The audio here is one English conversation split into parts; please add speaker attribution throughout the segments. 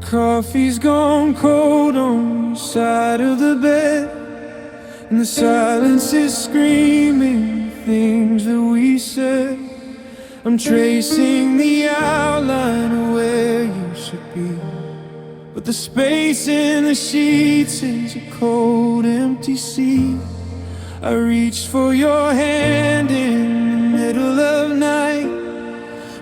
Speaker 1: Coffee's gone cold on the side of the bed, and the silence is screaming things that we said. I'm tracing the outline of where you should be, but the space in the sheets is a cold, empty sea. I reached for your hand in the middle of night,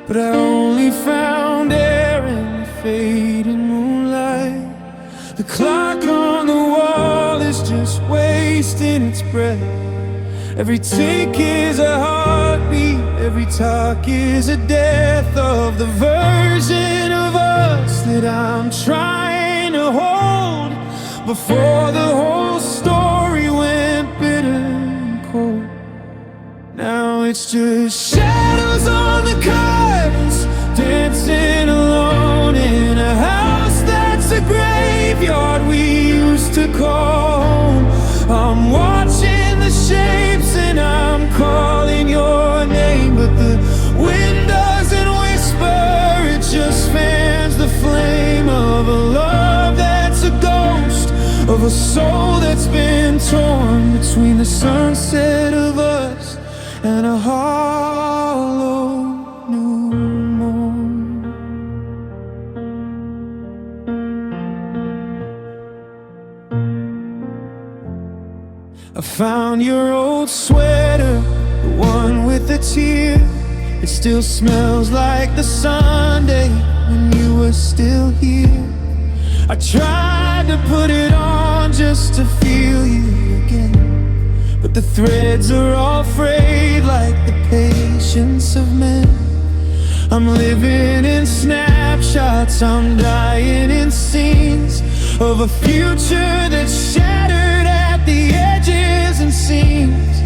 Speaker 1: but I only found air in the fading moonlight. The clock on the wall is just wasting its breath. Every tick is a heartbeat, every talk is a death of the version of us that I'm trying to hold before the whole story went bitter and cold. Now it's just shadows on the curtains, dancing alone in a house that's a graveyard we used to call home. I'm watching the shapes and I'm calling your name, but the wind doesn't whisper, it just fans the flame of a love that's a ghost, of a soul that's been torn between the sunset of us and a hollow new morn. I found your old sweater, the one with the tear. It still smells like the Sunday when you were still here. I tried to put it on just to feel you again, but the threads are all frayed like the patience of men. I'm living in snapshots, I'm dying in scenes of a future that's shattered at the edges and seams.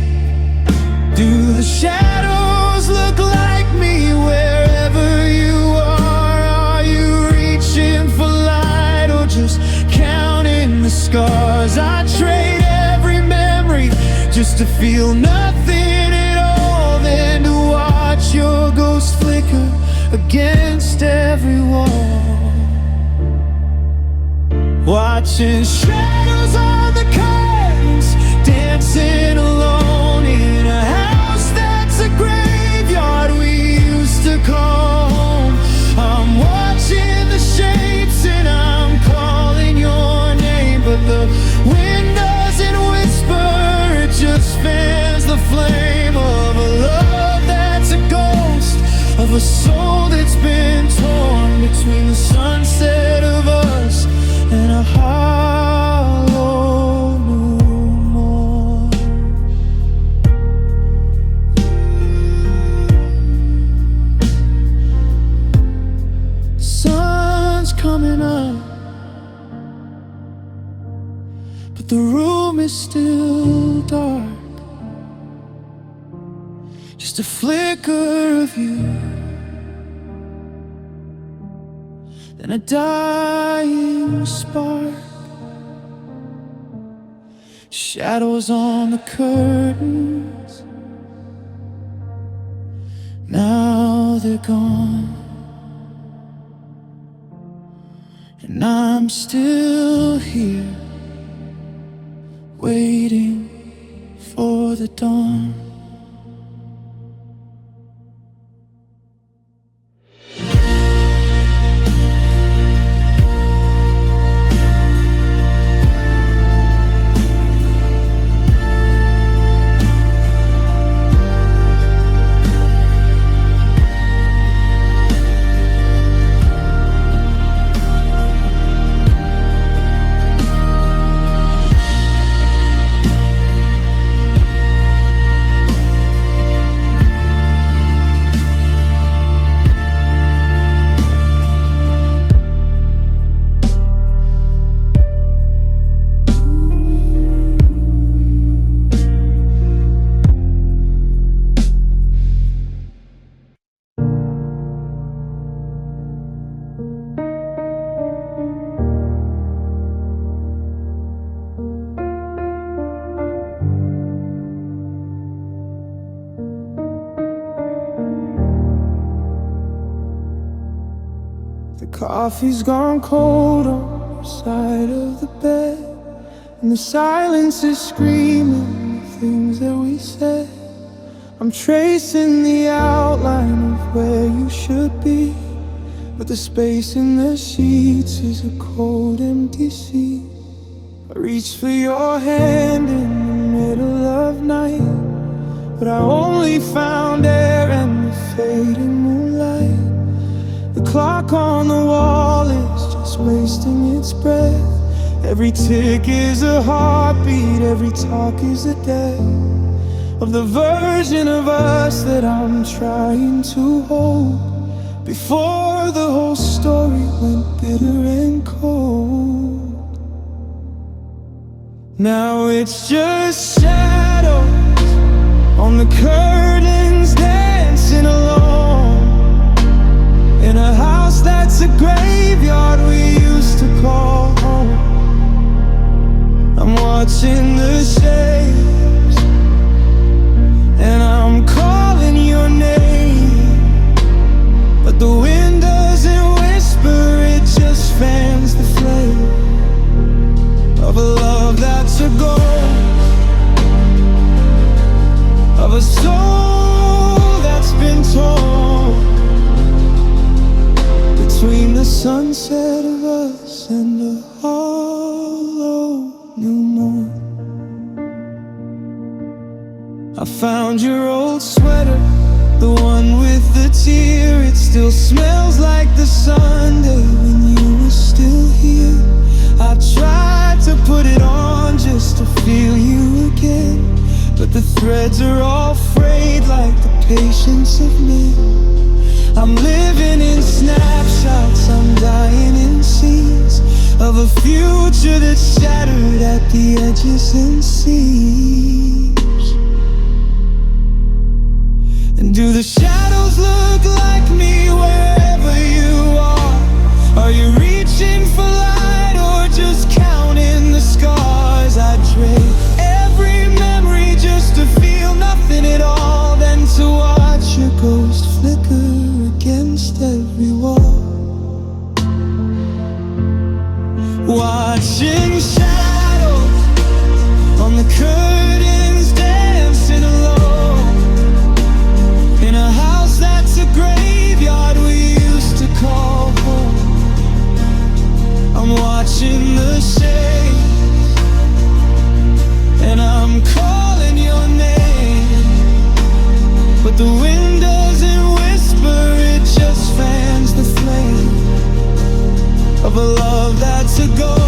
Speaker 1: Do the shadows look like me wherever you are? Are you reaching for light or just counting the scars? I trade every memory just to feel nothing at all, then to watch your ghost flicker against every wall. Watching shadows on the curtains, dancing alone in a house that's a graveyard we used to call home. I'm watching the shapes and I'm calling your name, but the wind doesn't whisper, it just fans the flame of a love that's a ghost, of a soul that's been torn between the sunset of us and a hollow new morn. Sun's coming up, but the room is still dark. Just a flicker of you, then a dying spark. Shadows on the curtains, now they're gone, and I'm still here, waiting for the dawn. Coffee's gone cold on the side of the bed, and the silence is screaming the things that we said. I'm tracing the outline of where you should be, but the space in the sheets is a cold, empty sea. I reached for your hand in the middle of night, but I only found air and the fading moonlight. The clock on the wall is just wasting its breath. Every tick is a heartbeat, every talk is a death of the version of us that I'm trying to hold before the whole story went bitter and cold. Now it's just shadows on the curtains dancing alone in a house that's a graveyard we used to call home. I'm watching the shapes and I'm calling your name, but the wind doesn't whisper, it just fans the flame of a love that's a ghost, of a soul that's been torn between the sunset of us and a hollow new morn. I found your old sweater, the one with the tear. It still smells like the Sunday when you were still here. I tried to put it on just to feel you again, but the threads are all frayed like the patience of men. I'm living in snapshots, I'm dying in scenes of a future that's shattered at the edges and seams. And do the shadows look like me wherever you are? Are you reaching for light or just counting the scars? I trade every memory just to feel nothing at all, then to watch your ghost flicker against every wall. Watching shadows on the curtains dancing alone in a house that's a graveyard we used to call home. I'm watching the shades and I'm calling your name, but the wind doesn't whisper, it just fans the flame of a love that's a ghost,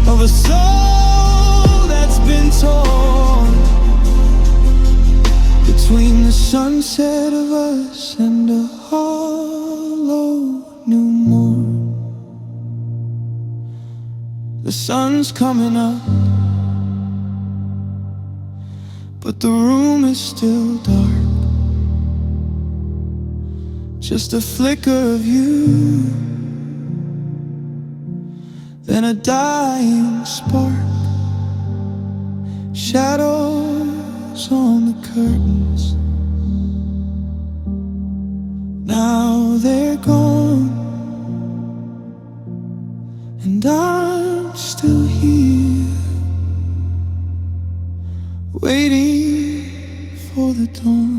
Speaker 1: of a soul that's been torn between the sunset of us and a hollow new morn. The sun's coming up, but the room is still dark. Just a flicker of you, then a dying spark. Shadows on the curtains, now they're gone, and I'm still here, waiting for the dawn.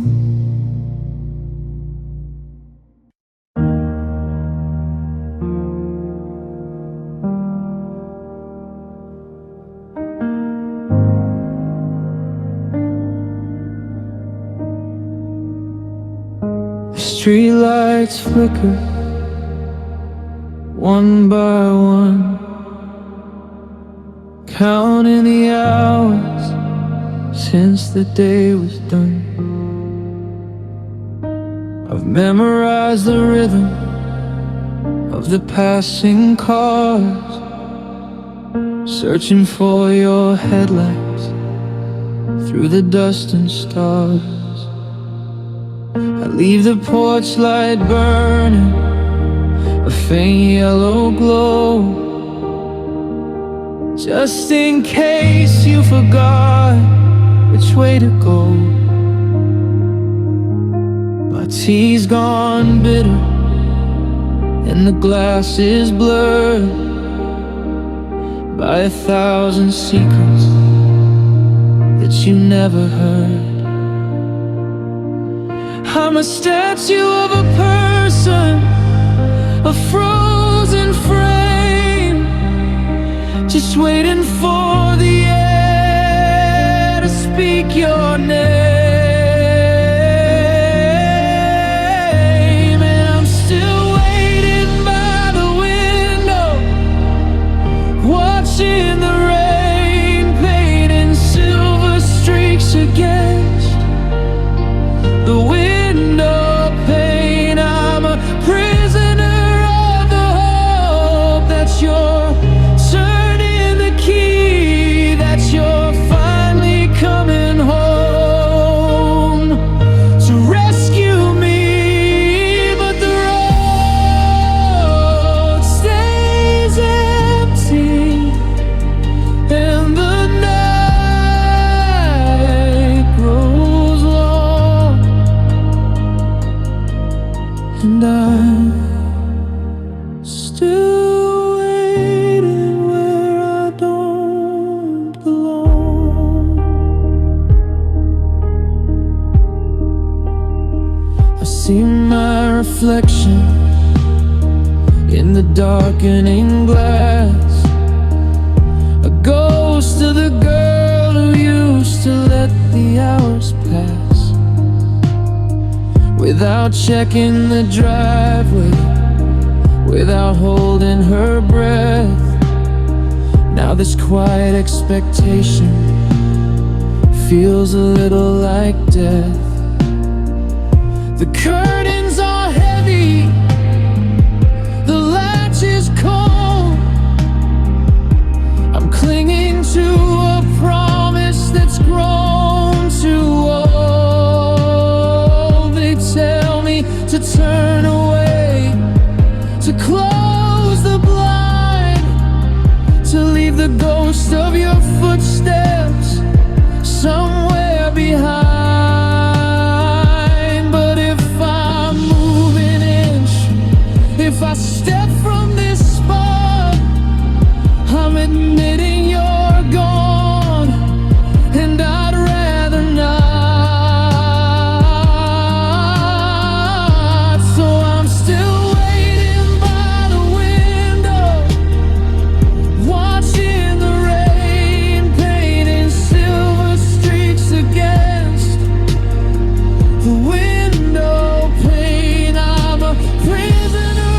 Speaker 1: Street lights flicker, one by one, counting the hours since the day was done. I've memorized the rhythm of the passing cars, searching for your headlights through the dust and stars. I leave the porch light burning, a faint yellow glow, just in case you forgot which way to go. My tea's gone bitter and the glass is blurred by 1,000 secrets that you never heard. I'm a statue of a person, a frozen frame, just waiting for the air to speak your name. In the rain, painting silver streaks against the window pane. I'm a prisoner of the hope that you're turning the key, that you're finally coming home to rescue me. But the road stays empty and the night grows long, and I'm still waiting where I don't belong. I see my reflection in the darkening glass, a ghost of the girl who used to let the hours pass without checking the driveway, without holding her breath. Now this quiet expectation feels a little like death. The curtains are heavy, the latch is cold, I'm clinging to a promise that's grown too old. They tell me to turn away, to close the blind, to leave the ghost of your footsteps somewhere behind. But if I move an inch, if I step from this spot, I'm admitting you're gone, and I'd rather not. So I'm still waiting by the window, watching the rain, painting silver streaks against the window pane. I'm a prisoner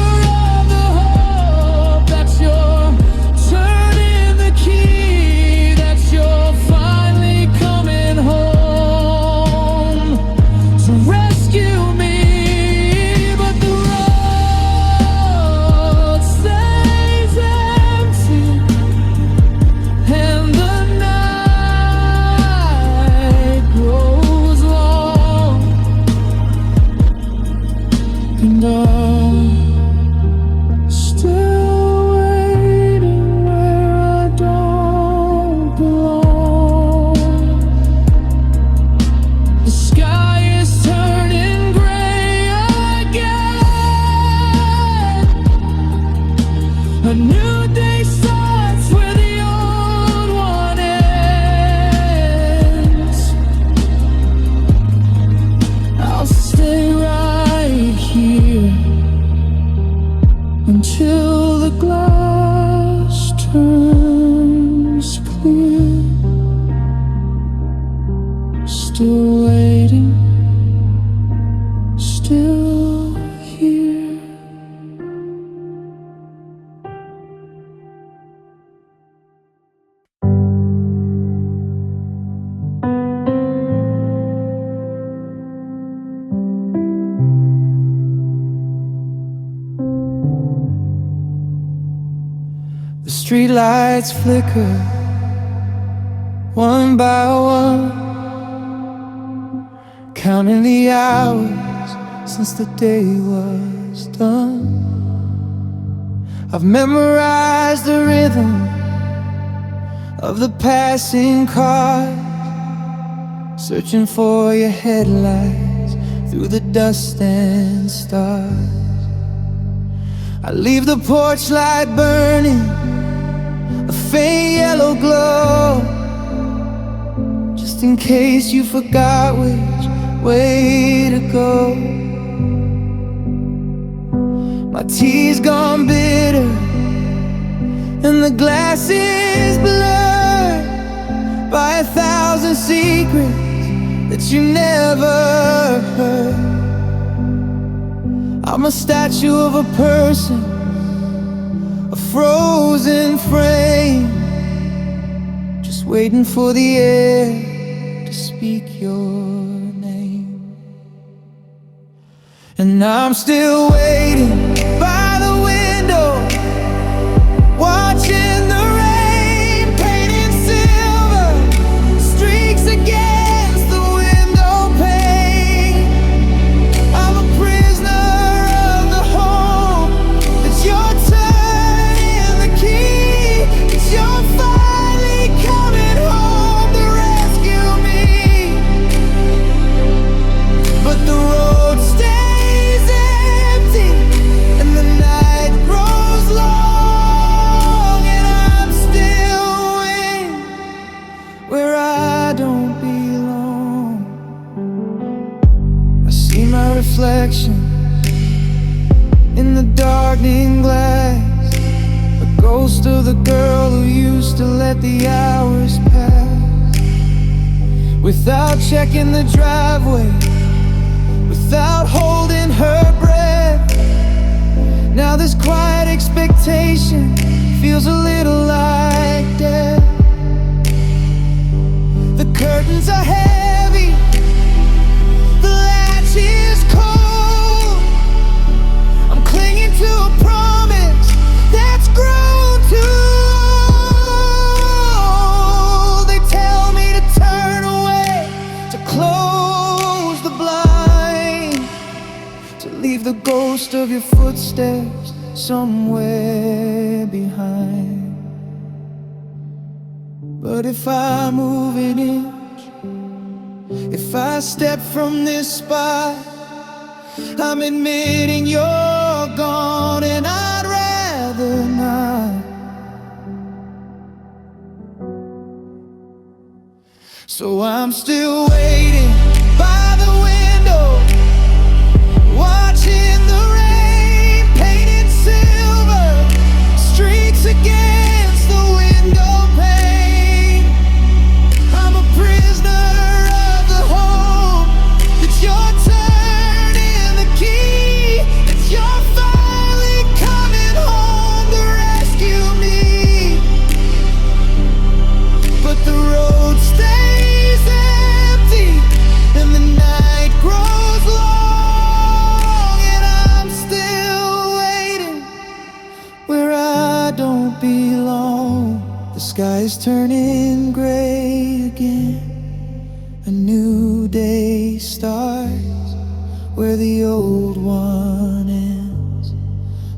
Speaker 1: of the hope that you're turning the key, that you're finally coming home to rescue me. But the road stays empty and the night grows long, and I'm still waiting where I don't belong. The sky is turning gray again. A new day starts where the old one ends. I'll stay right here until the glass turns clear. Still waiting, still here. The streetlights flicker one by one, counting the hours since the day was done. I've memorized the rhythm of the passing cars, searching for your headlights through the dust and stars. I leave the porch light burning, a faint yellow glow, just in case you forgot which way to go. My tea's gone bitter and the glass is blurred by 1,000 secrets that you never heard. I'm a statue of a person, a frozen frame, just waiting for the air to speak your name. And I'm still waiting by the window, watching the rain painting silver streaks against the window pane. I'm a prisoner of the hope that you're turning the key, that you're finally coming home to rescue me. But the road stays empty and the night grows long, and I'm still waiting where I don't belong. I see my reflection in the darkening glass, a ghost of the girl who used to let the hours pass without checking the driveway, without holding her breath. Now this quiet expectation feels a little like death. The curtains are heavy, the latch is cold. I'm clinging to a promise that's grown too old. They tell me to turn away, to close the blind, to leave the ghost of your footsteps somewhere behind. But if I move an inch, if I step from this spot, I'm admitting you're gone, and I'd rather not. So I'm still waiting by the window, watching the rain painted silver streaks against the window pane. I'm a prisoner of the hope that you're turning the key, that you're finally coming home to rescue me. But the road stays empty and the night grows long, and I'm still waiting where I don't belong. The sky is turning gray again, a new day starts where the old one ends.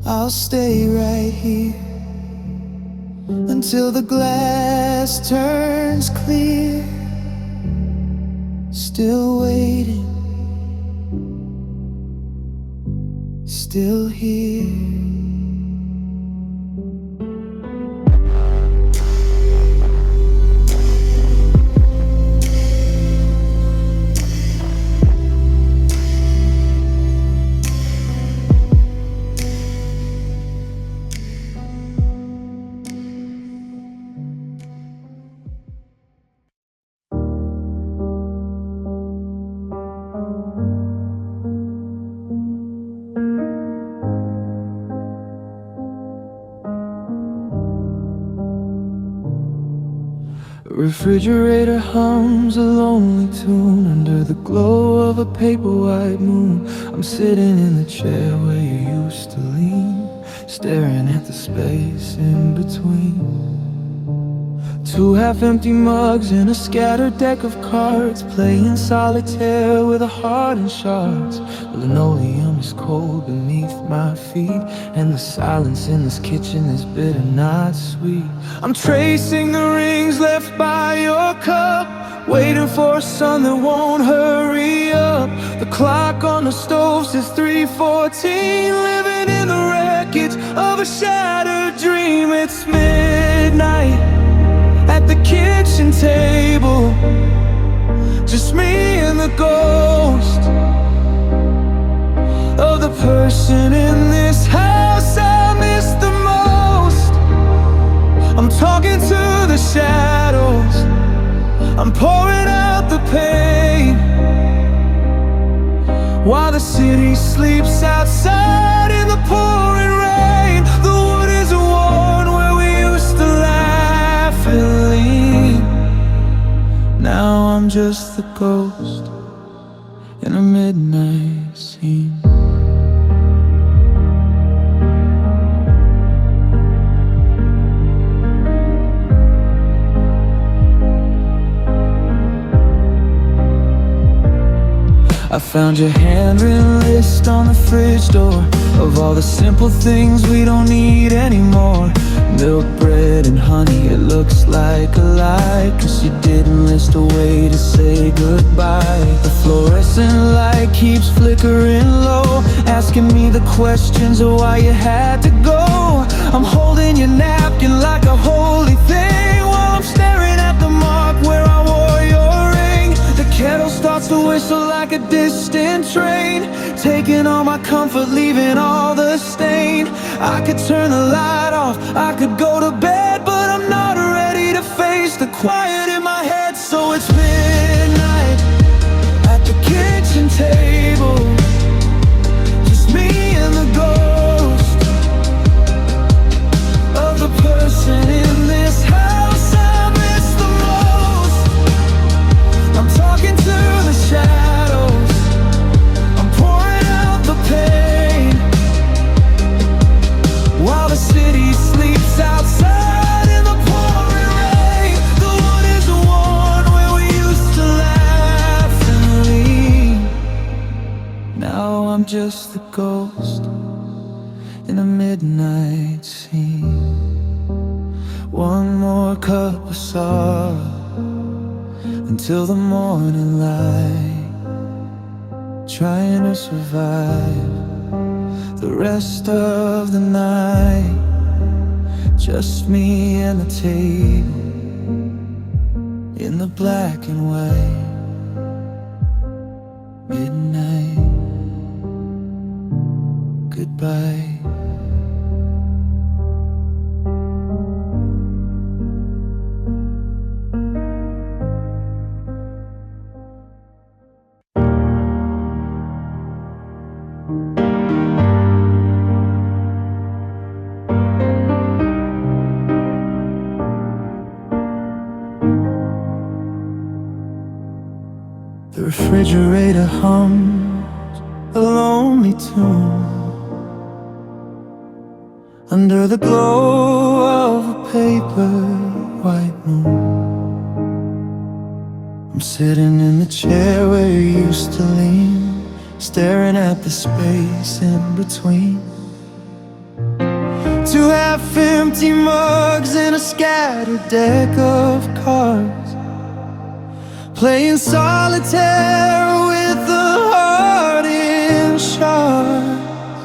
Speaker 1: I'll stay right here until the glass turns clear. Still waiting, still here. Refrigerator hums a lonely tune under the glow of a paper white moon. I'm sitting in the chair where you used to lean, staring at the space in between. Two half-empty mugs and a scattered deck of cards, playing solitaire with a heart in shards. The linoleum is cold beneath my feet, and the silence in this kitchen is bitter, not sweet. I'm tracing the rings left by your cup, waiting for a sun that won't hurry up. The clock on the stove says 3:14, living in the wreckage of a shattered dream. It's midnight at the kitchen table, just me and the ghost of the person in this house I miss the most. I'm talking to the shadows, I'm pouring out the pain, while the city sleeps outside in the pouring rain. The wood is worn where we used to laugh and lean. Now I'm just the ghost in a midnight scene. I found your handwritten list on the fridge door of all the simple things we don't need anymore. Milk, bread, and honey, it looks like a lie, 'cause you didn't list a way to say goodbye. The fluorescent light keeps flickering low, asking me the questions of why you had to go. I'm holding your napkin like a holy thing, while I'm staring at the mark where I wore your ring. The kettle starts to whistle like a distant train, taking all my comfort, leaving all the stain. I could turn the light off, I could go to bed, but I'm not ready to face the quiet in my head. So it's midnight at the kitchen table, just me and the ghost of the person in this house I miss the most. I'm talking to the shadows, I'm pouring out the pain, while the city sleeps outside in the pouring rain. The wood is worn where we used to laugh and lean. Now I'm just the ghost in a midnight scene. One more cup of sorrow until the morning light, trying to survive the rest of the night. Just me and the table in the black and white. Midnight, goodbye. The refrigerator hums a lonely tune under the glow of a paper white moon. I'm sitting in the chair where you used to lean, staring at the space in between. Two half-empty mugs and a scattered deck of cards, playing solitaire with the heart in shards.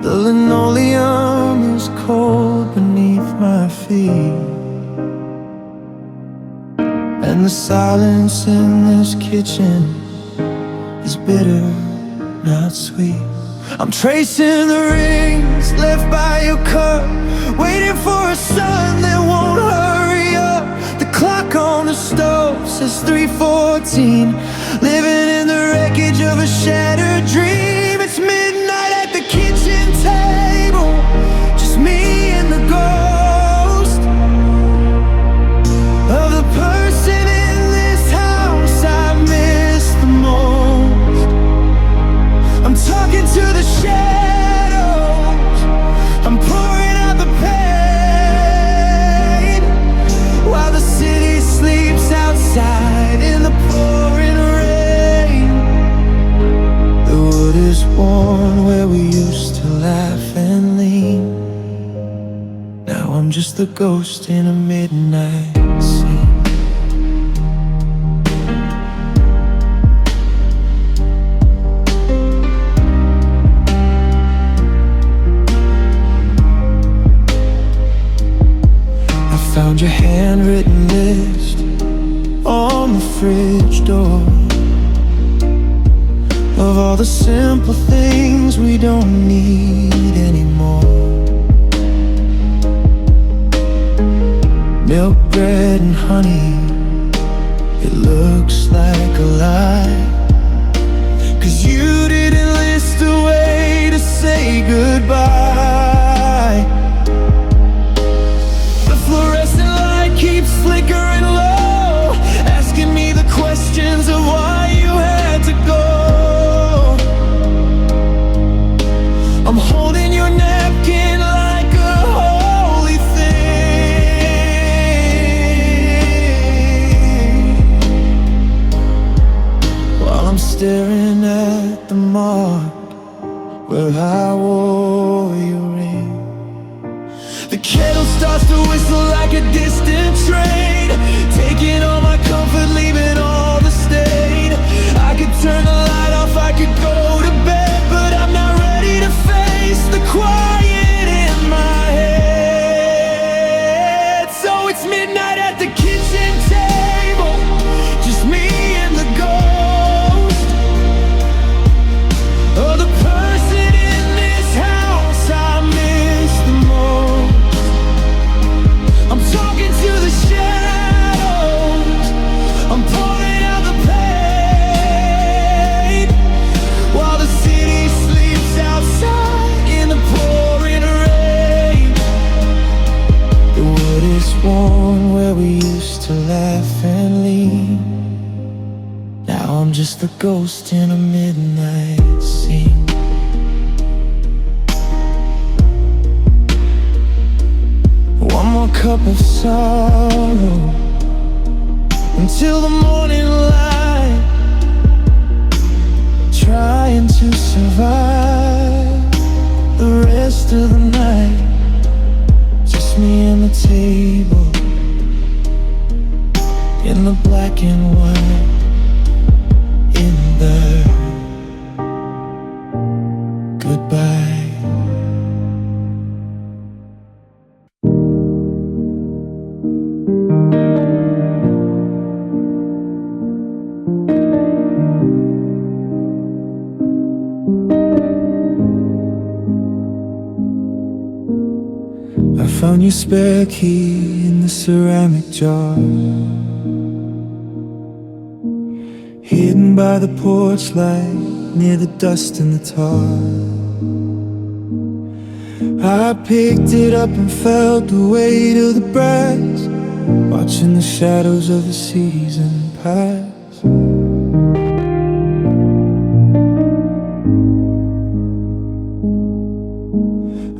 Speaker 1: The linoleum is cold beneath my feet, and the silence in this kitchen is bitter, not sweet. I'm tracing the rings left by your cup, waiting for a sun that won't hurry up. The clock on the stove says 3:14, living in the wreckage of a shattered dream. It's midnight at the kitchen table, just me and the ghost of the person in this house I miss the most. I'm talking to the shadows, I'm pouring out the pain, while the city sleeps outside in the pouring rain. The wood is worn where we used to laugh and lean. Now I'm just the ghost in a midnight scene. handwritten list on the fridge door of all the simple things we don't need anymore. Milk, bread, and honey, it looks like a lie, 'cause you didn't list a way to say goodbye. The fluorescent light keeps flickering low, asking me the questions of why you had to go. I'm holding your napkin like a holy thing, while I'm staring at the mark where I wore your ring. The kettle starts to whistle like a distant train, taking all my comfort, leaving all the stain. I could turn the light off, I could go to bed, but I'm not ready to face the quiet in my head. So it's midnight at the kitchen table, just me and the ghost of the person in this house I miss the most. I'm talking to the shadows, I'm pouring out the pain, while the city sleeps outside in the pouring rain. The wood is worn where we used to laugh and lean. Now I'm just the ghost in a midnight scene. One more cup of sorrow until the morning light, trying to survive the rest of the night. Just me and the table in the black and white, in the goodbye. I found your spare key in the ceramic jar, hidden by the porch light near the dust and the tar. I picked it up and felt the weight of the brass, watching the shadows of the season pass.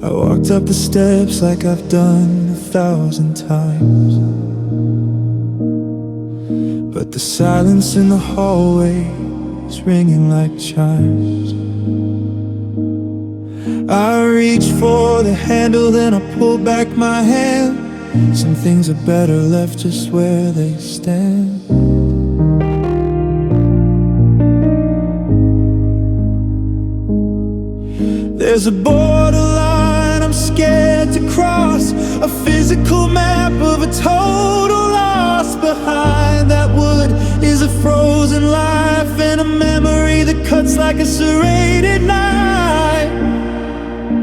Speaker 1: I walked up the steps like I've done 1,000 times, but the silence in the hallway is ringing like chimes. I reach for the handle, then I pull back my hand. Some things are better left just where they stand. There's a borderline I'm scared to cross, a physical map of a total loss. Behind that wood is a frozen life and a memory that cuts like a serrated knife.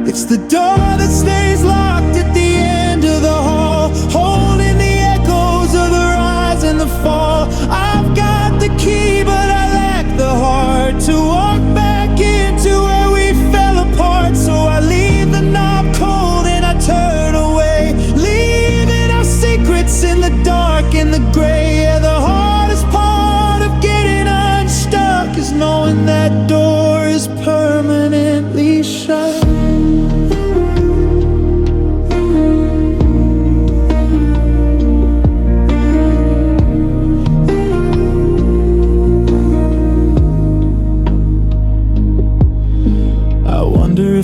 Speaker 1: It's the door that stays locked at the end of the hall, holding the echoes of the rise and the fall. I've got the key, but I lack the heart to walk back into where we fell apart. So I leave the knob cold and I turn away, leaving our secrets in the dark and the gray. Yeah, the hardest part of getting unstuck is knowing that door is permanently shut.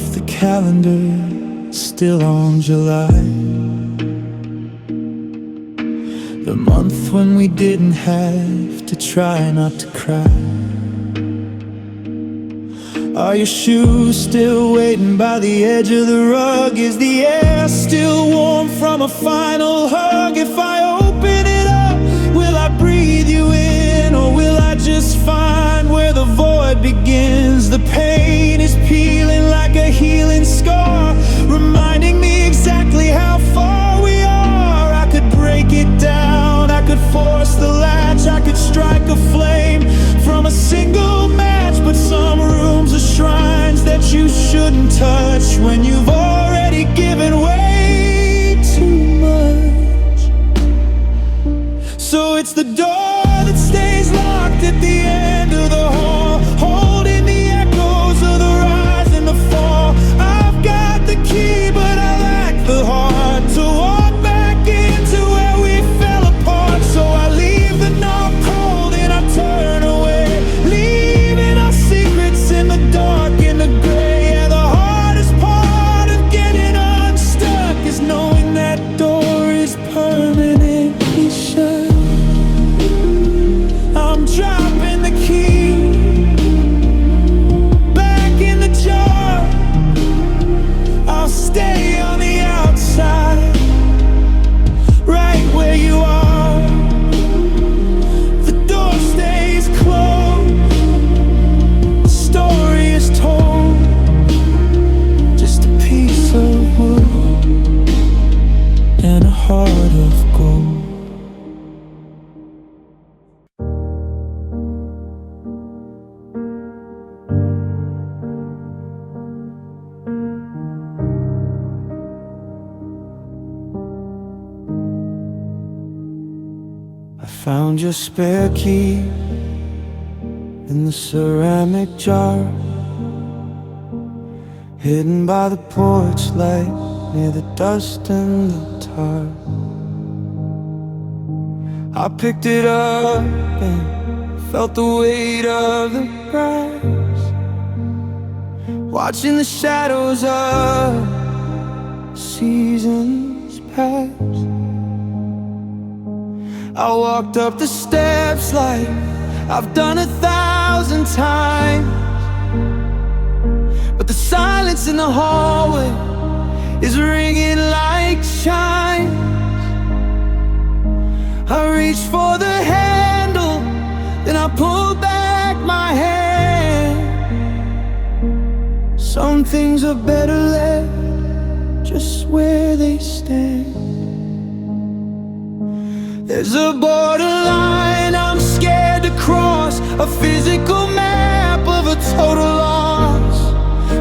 Speaker 1: If the calendar is still on July, the month when we didn't have to try not to cry. Are your shoes still waiting by the edge of the rug? Is the air still warm from a final hug? If I open void begins, the pain is peeling like a healing scar, reminding me exactly how far we are. I could break it down, I could force the latch, I could strike a flame from a single match. But some rooms are shrines that you shouldn't touch when you've already given way too much. So it's the door that stays locked at the end of the hall, holding the echoes of the rise and the fall. I've got the key, but I lack the heart to walk back into where we fell apart. So I leave the knob cold and I turn away, leaving our secrets in the dark, in the gray. Yeah, the hardest part of getting unstuck is knowing that door is permanently shut. I'm dropping the key back in the jar. I'll stay on the outside, right where you are. The door stays closed, the story is told, just a piece of wood and a heart of gold. I found your spare key in the ceramic jar, hidden by the porch light near the dust and the tar. I picked it up and felt the weight of the grass, watching the shadows of seasons pass. I walked up the steps like I've done 1,000 times, but the silence in the hallway is ringing like chimes. I reached for the handle, then I pulled back my hand. Some things are better left just where they stand. There's a borderline I'm scared to cross, a physical map of a total loss.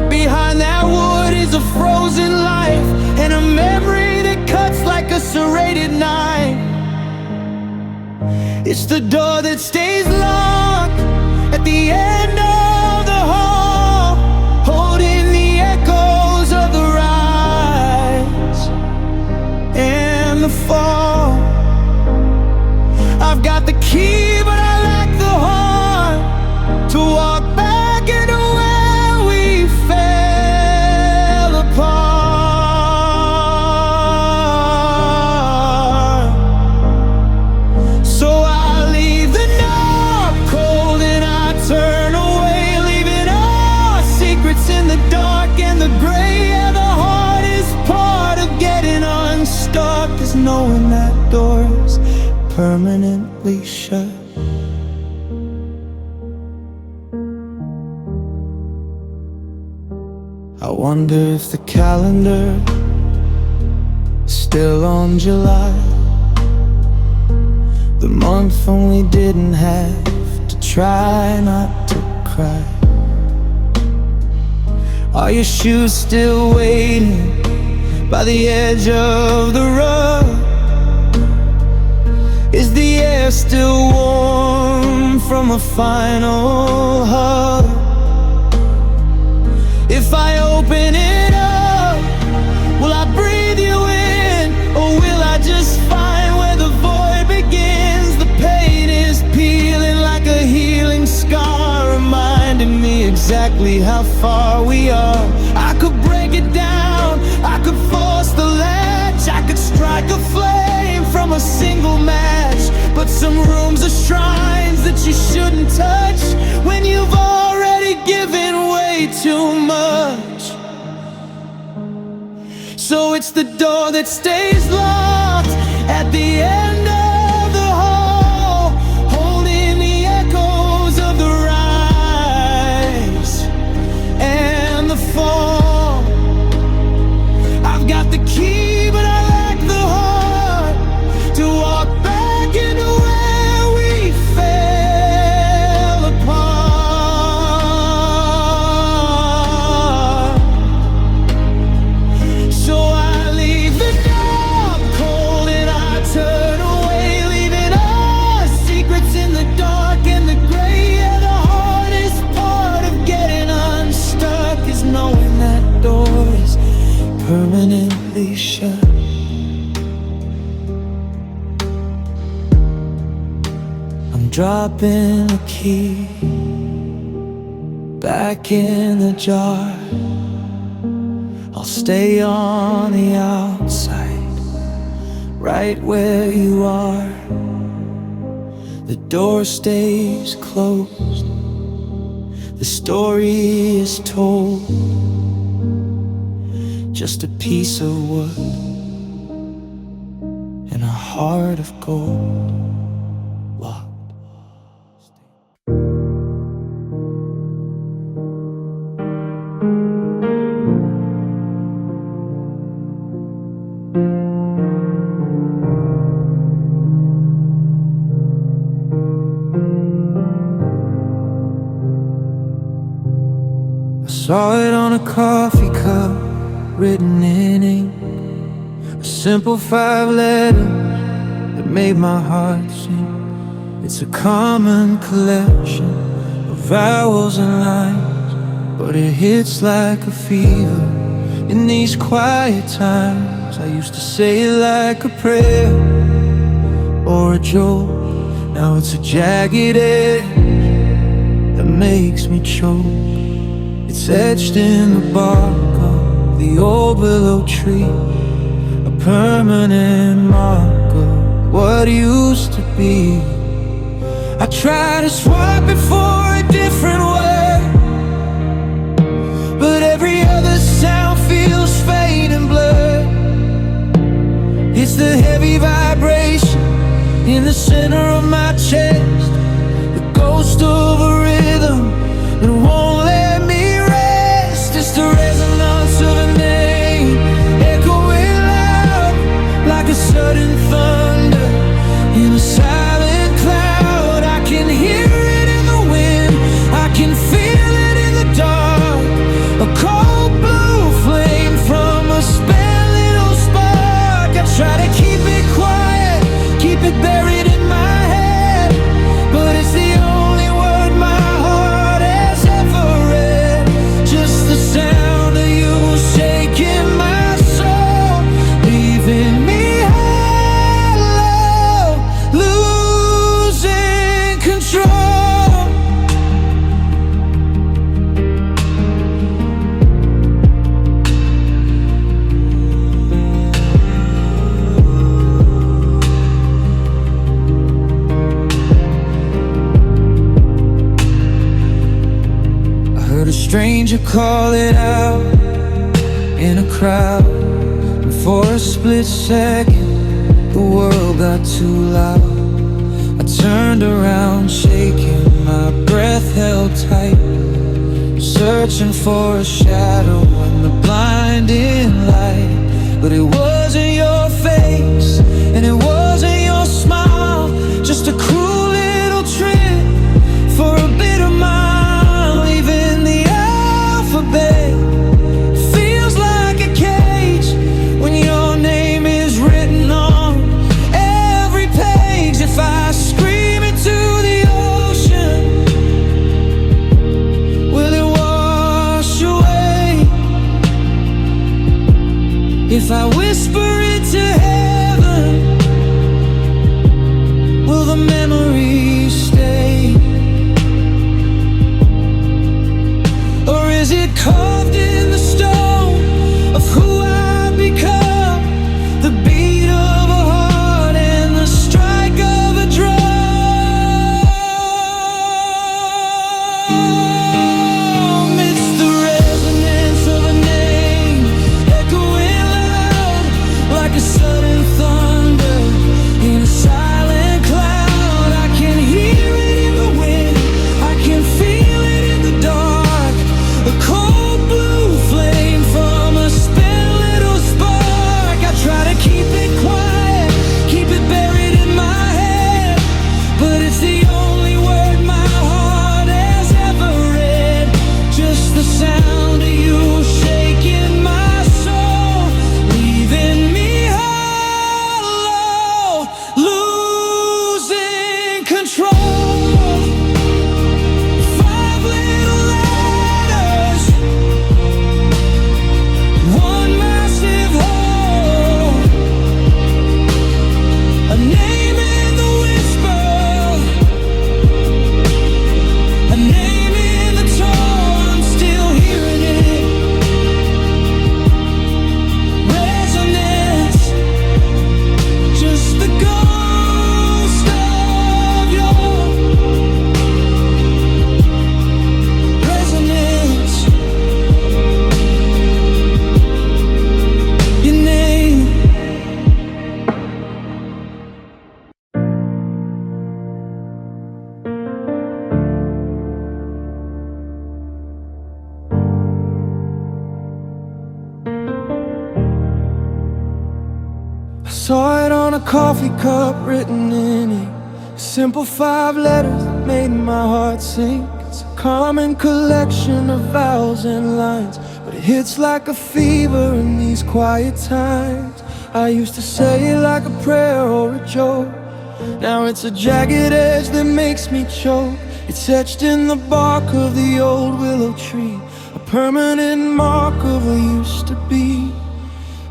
Speaker 1: Behind that wood is a frozen life and a memory that cuts like a serrated knife. It's the door that stays locked at the end of the hall, holding the echoes of the rise and the fall. I've got the key, but I lack the heart to walk back into where we fell apart. So I leave the knob cold and I turn away, leaving our secrets in the dark and the gray. Yeah, the hardest part of getting unstuck is knowing that door's permanently shut. I wonder if the calendar is still on July, the month when we didn't have to try not to cry. Are your shoes still waiting by the edge of the rug? Is the air still warm from a final hug? If I open it up, will I breathe you in, or will I just find where the void begins? The pain is peeling like a healing scar, reminding me exactly how far we are. I could break it down, I could force the latch, I could strike a flame from a single match. But some rooms are shrines that you shouldn't touch when you've already given way too much. So it's the door that stays locked at the end of the hall, holding the echoes of the rise permanently shut. I'm dropping the key back in the jar. I'll stay on the outside, right where you are. The door stays closed, the story is told. Just a piece of wood and a heart of gold locked. I saw it on a coffee cup, written in ink, a simple 5 letters that made my heart sing. It's a common collection of vowels and lines, but it hits like a fever in these quiet times. I used to say it like a prayer or a joke. Now it's a jagged edge that makes me choke. It's etched in the bark of the old willow tree, a permanent mark of what used to be. I try to swap it for a different word, but every other sound feels faint and blurred. It's the heavy vibration in the center of my chest, the ghost of a rhythm that won't let me rest. It's the resonance of a name, echoing loud like a sudden thunder in a silent cloud. I can hear it in the wind, I can feel it in the dark. A cold blue flame from a spare little spark. I try to keep it quiet, keep it buried in my head, but it's the only word my heart has ever read. Just the sound of you shaking my soul, leaving me hollow, losing control. I heard a stranger call it out in a crowd, and for a split second the world got too loud. I turned around shaking, my breath held tight, searching for a shadow in the blinding light. But it wasn't your face, and it wasn't your smile, just a cruel little trick for a bitter mind. Leaving the alphabet feels like a cage when your name is written on every page. If I scream into the ocean, will it wash away? If I whisper it to heaven, will the memories stay? Or is it carved in the stone of who I've become? The beat of a heart and the strike of a drum. It's the resonance of a name, echoing loud like a sudden thunder in a silent cloud. I can hear it in the wind, I can feel it in the dark. A cold blue flame from a spare little spark. I try to keep it quiet, keep it buried in my head, but it's the only word my heart has ever read. Just the sound of you shaking my soul, leaving me hollow, losing control. 5 little letters, one massive Saw it on a coffee cup, written in ink. Simple 5 letters that made my heart sink. It's a common collection of vowels and lines, but it hits like a fever in these quiet times. I used to say it like a prayer or a joke. Now it's a jagged edge that makes me choke. It's etched in the bark of the old willow tree, a permanent mark of what used to be.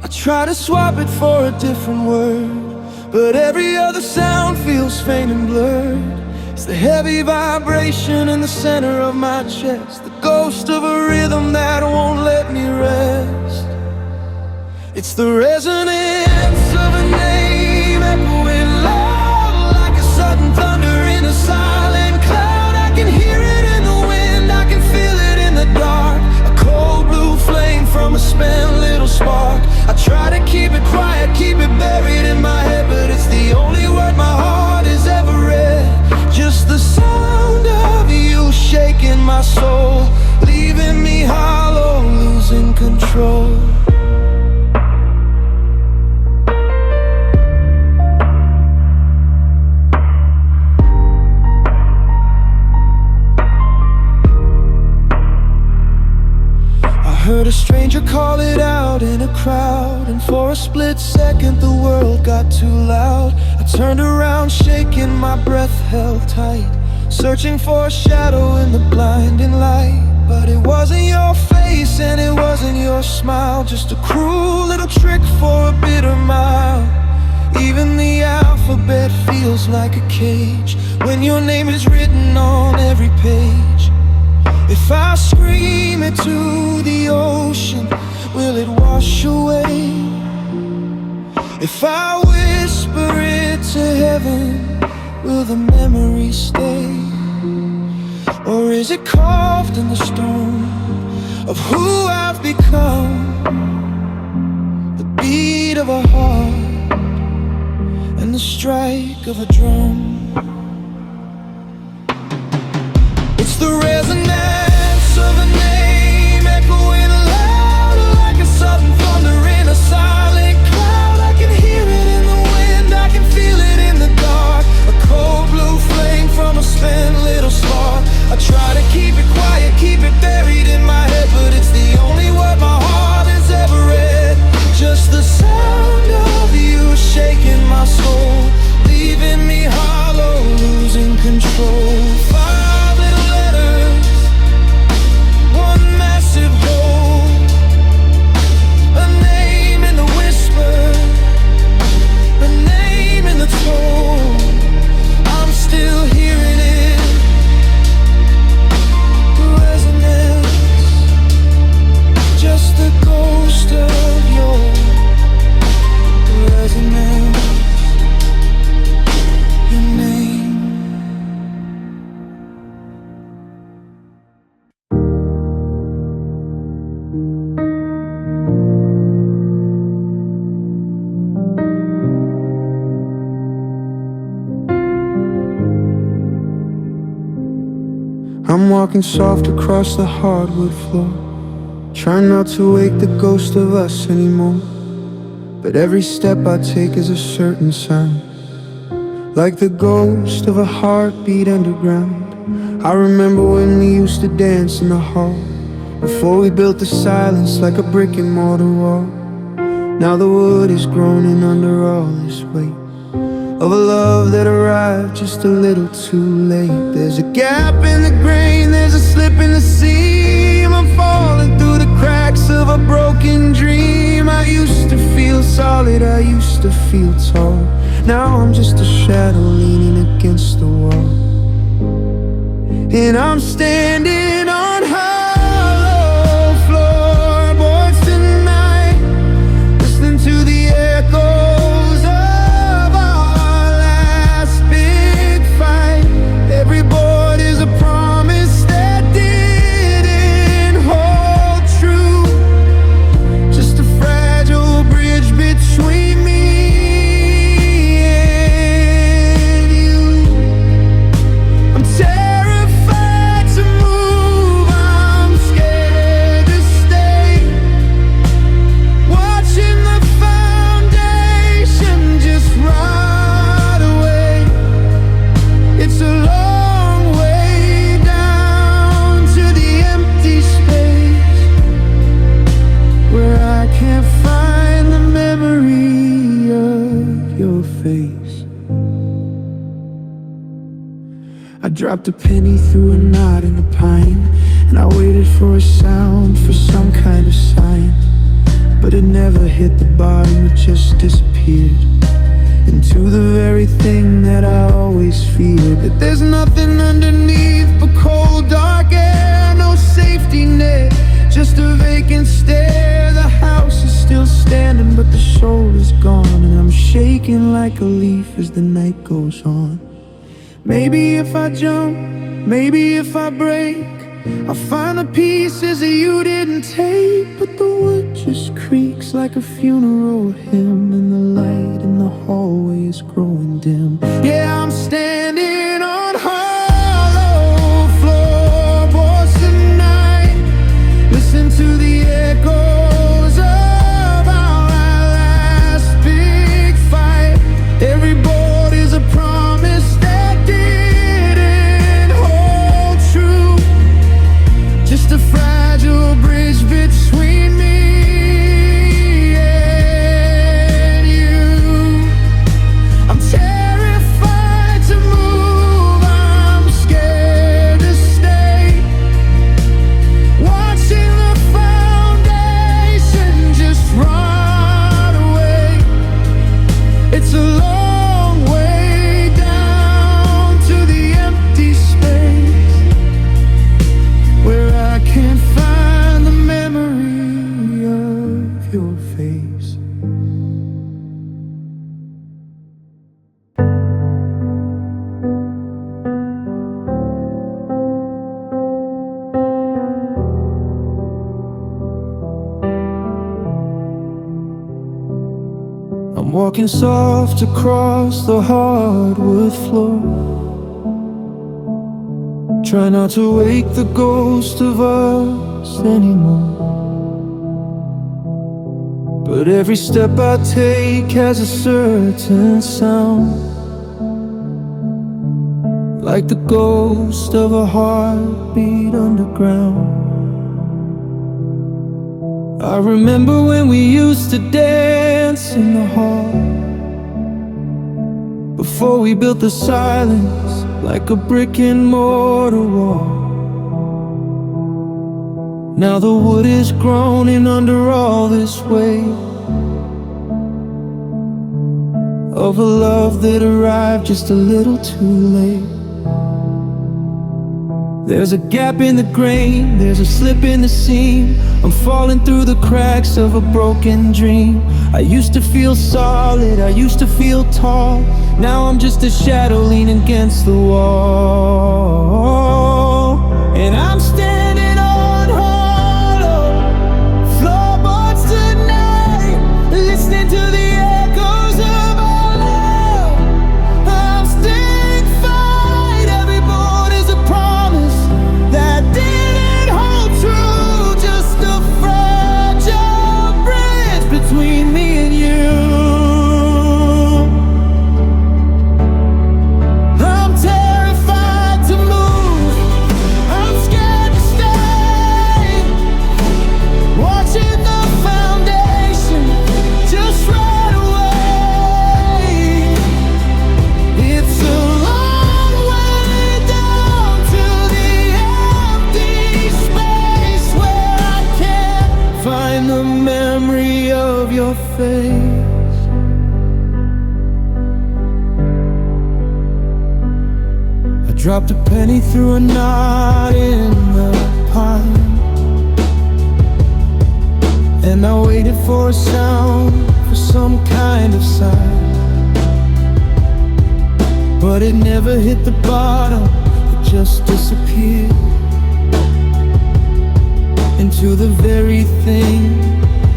Speaker 1: I try to swap it for a different word, but every other sound feels faint and blurred. It's the heavy vibration in the center of my chest, the ghost of a rhythm that won't let me rest. It's the resonance of a name echoing loud like a sudden thunder in a silent cloud. I can hear it in the wind, I can feel it in the dark. A cold blue flame from a spent little spark. I try to keep it quiet, keep it buried in my head, but it's the only word my heart has ever read. Just the sound of you shaking my soul, leaving me hollow, losing control. Heard a stranger call it out in a crowd, and for a split second the world got too loud. I turned around shaking, my breath held tight, searching for a shadow in the blinding light. But it wasn't your face and it wasn't your smile, just a cruel little trick for a bitter mile. Even the alphabet feels like a cage when your name is written on every page. If I scream it to the ocean, will it wash away? If I whisper it to heaven, will the memory stay? Or is it carved in the stone of who I've become? The beat of a heart and the strike of a drum. It's the resonance of a name echoing loud like a sudden thunder in a silent cloud. I can hear it in the wind, I can feel it in the dark. A cold blue flame from a spent little spark. I try to keep it quiet, keep it buried in my head, but it's the only word my heart has ever read. Just the sound of you shaking my soul, leaving me hollow, losing control. 5 little letters, one massive hole, a name in the whisper, a name in the tone. I'm still hearing it, the resonance, just the ghost of your resonance, your name. I'm walking soft across the hardwood floor, trying not to wake the ghost of us anymore. But every step I take is a certain sound, like the ghost of a heartbeat underground. I remember when we used to dance in the hall, before we built the silence like a brick and mortar wall. Now the wood is groaning under all this weight of a love that arrived just a little too late. There's a gap in the grain, there's a slip in the seam. I'm falling through the cracks of a broken dream. I used to feel solid, I used to feel tall. Now I'm just a shadow leaning against the wall, and I'm standing on hollow floorboards tonight, listening to the echoes of our last big fight. Every board is a promise that didn't hold true, just a fragile bridge between me and you. I'm terrified to move dropped a penny through a knot in a pine, and I waited for a sound, for some kind of sign. But it never hit the bottom, it just disappeared into the very thing that I always feared. That there's nothing underneath but cold, dark air, no safety net, just a vacant stare. The house is still standing, but the soul is gone, and I'm shaking like a leaf as the night goes on. Maybe if I jump, maybe if I break, I'll find the pieces that you didn't take. But the wood just creaks like a funeral hymn, and the light in the hallway is growing dim. Yeah, I'm standing on hollow floorboards tonight. Listen to the echoes of our last big fight. Every board is a promise that didn't hold true, just a fragile bridge between me and you. I'm terrified to move, I'm scared to stay, watching the foundation just rot away. It's a long way down to the empty space where I can't find the memory of your face. I'm walking soft across the hardwood floor, try not to wake the ghost of us anymore. But every step I take has a certain sound, like the ghost of a heartbeat underground. I remember when we used to dance in the hall, before we built the silence like a brick and mortar wall. Now the wood is groaning under all this weight of a love that arrived just a little too late. There's a gap in the grain, there's a slip in the seam. I'm falling through the cracks of a broken dream. I used to feel solid, I used to feel tall. Now I'm just a shadow leaning against the wall. And I'm standing on hollow floorboards tonight, listening to the echoes of our love. I'm staying fine, every board is a promise that didn't hold true, just a fragile bridge between me and you. I'm terrified to move, I'm scared to stay, watching the foundation just rot away. It's a long way down to the empty space where I can't find the memory of your face. I dropped a penny through a knot in the pine, and I waited for a sound, for some kind of sign. But it never hit the bottom, it just disappeared into the very thing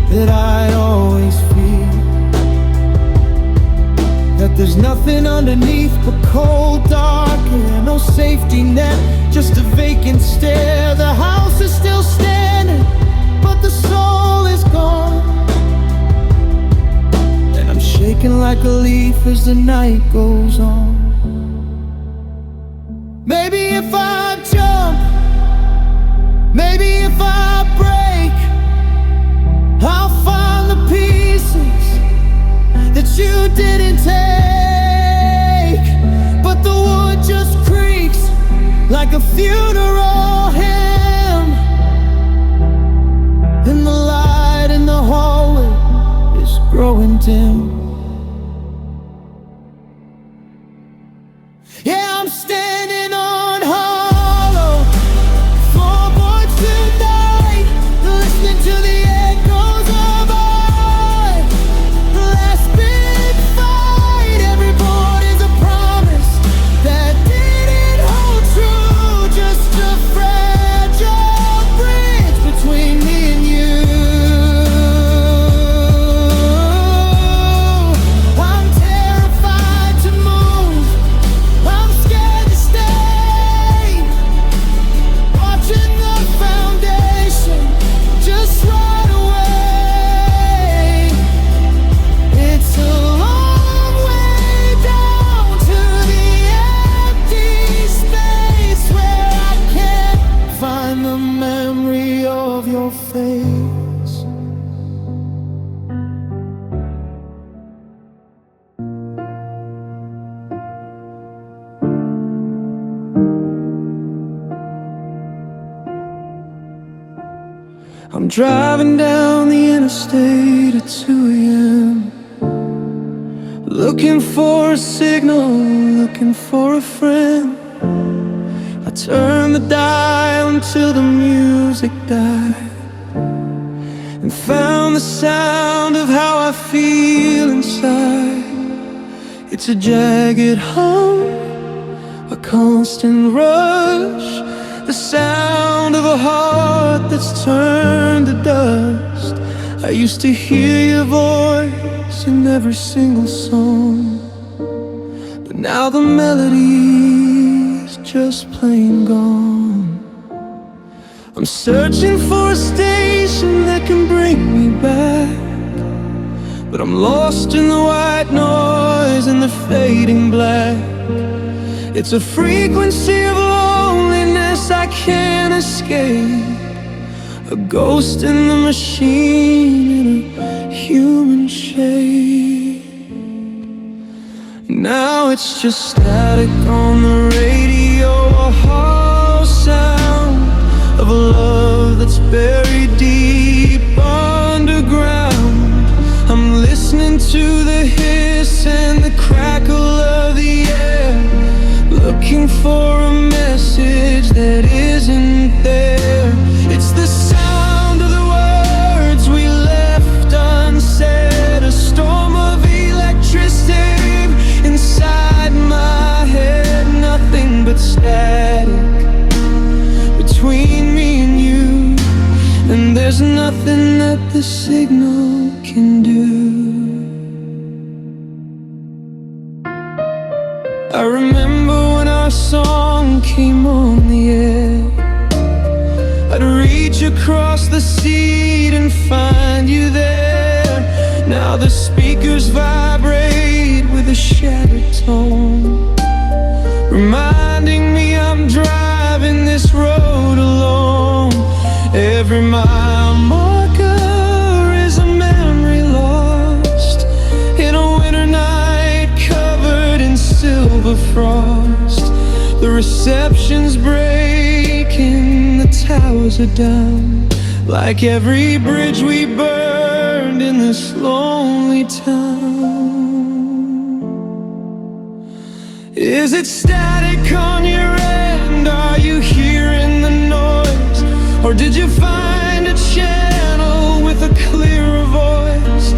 Speaker 1: that I'd always feared. That there's nothing underneath but cold, dark air, no safety net, just a vacant stare. The house is still standing, but the soul is gone, and I'm shaking like a leaf as the night goes on. Maybe if I jump, maybe if I break, I'll find the pieces that you didn't take. But the wood just creaks dim. Yeah, I'm standing on hollow floorboards tonight, listening to the echoes of our last big fight. Every board is a promise that didn't hold true, just a fragile bridge between me and you. I'm terrified to move, I'm scared to stay, watching the foundation just rot away. It's a long way down to the empty space where I can't find the memory of your face. I'm driving down the interstate at 2 a.m., looking for a signal, looking for a friend. I turned the dial until the music died, and found the sound of how I feel inside. It's a jagged hum, a constant rush, the sound of a heart that's turned to dust. I used to hear your voice in every single song, but now the melody's just plain gone. I'm searching for a station that can bring me back, but I'm lost in the white noise and the fading black. It's a frequency of loneliness I can't escape, a ghost in the machine in a human shape. Now it's just static on the radio, a hollow sound of a love that's buried deep underground. I'm listening to the hiss and the crackle of the air, looking for a message that isn't there. It's the sound of the words we left unsaid, a storm of electricity inside my head, nothing but static between me and you, and there's nothing that the signal can do. I remember when our song came on the air, I'd reach across the seat and find you there. Now the speakers vibrate with a shattered tone, reminding me I'm driving this road alone. Every mile marker is a memory lost in a winter night covered in silver frost. The reception's breaking, the towers are down, like every bridge we burned in this lonely town. Is it static on your end? Are you hearing the noise? Or did you find a channel with a clearer voice?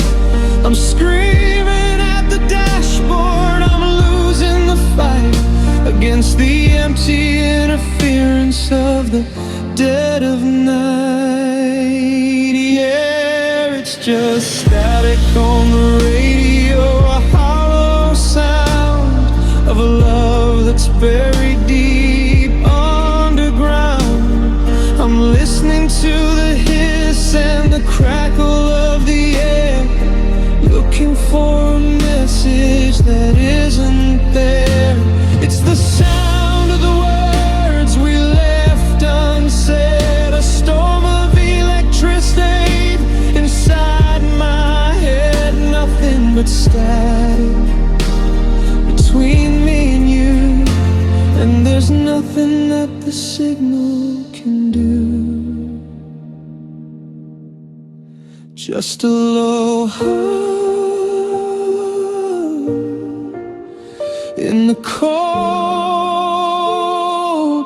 Speaker 1: I'm screaming at the dashboard, I'm losing the fight against the empty interference of the dead of night. Yeah, it's just static on the radio, a hollow sound of a love that's buried deep underground. I'm listening to the hiss and the crackle of the air, looking for a message that isn't there. It's the sound of the words we left unsaid, a storm of electricity inside my head, nothing but static between me and you, and there's nothing that the signal can do. Just a low hum In the cold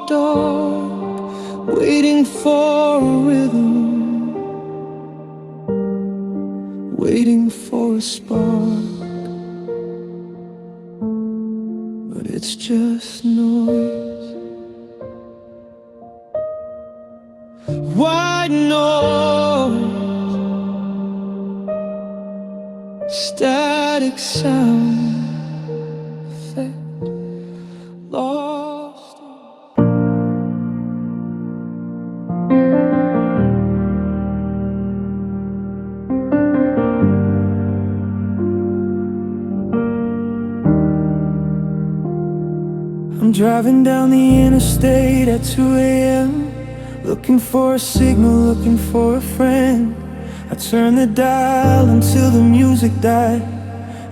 Speaker 1: dark, waiting for a rhythm, waiting for a spark, but it's just noise. White noise, static sound, lost. I'm driving down the interstate at 2 a.m., looking for a signal, looking for a friend. I turned the dial until the music died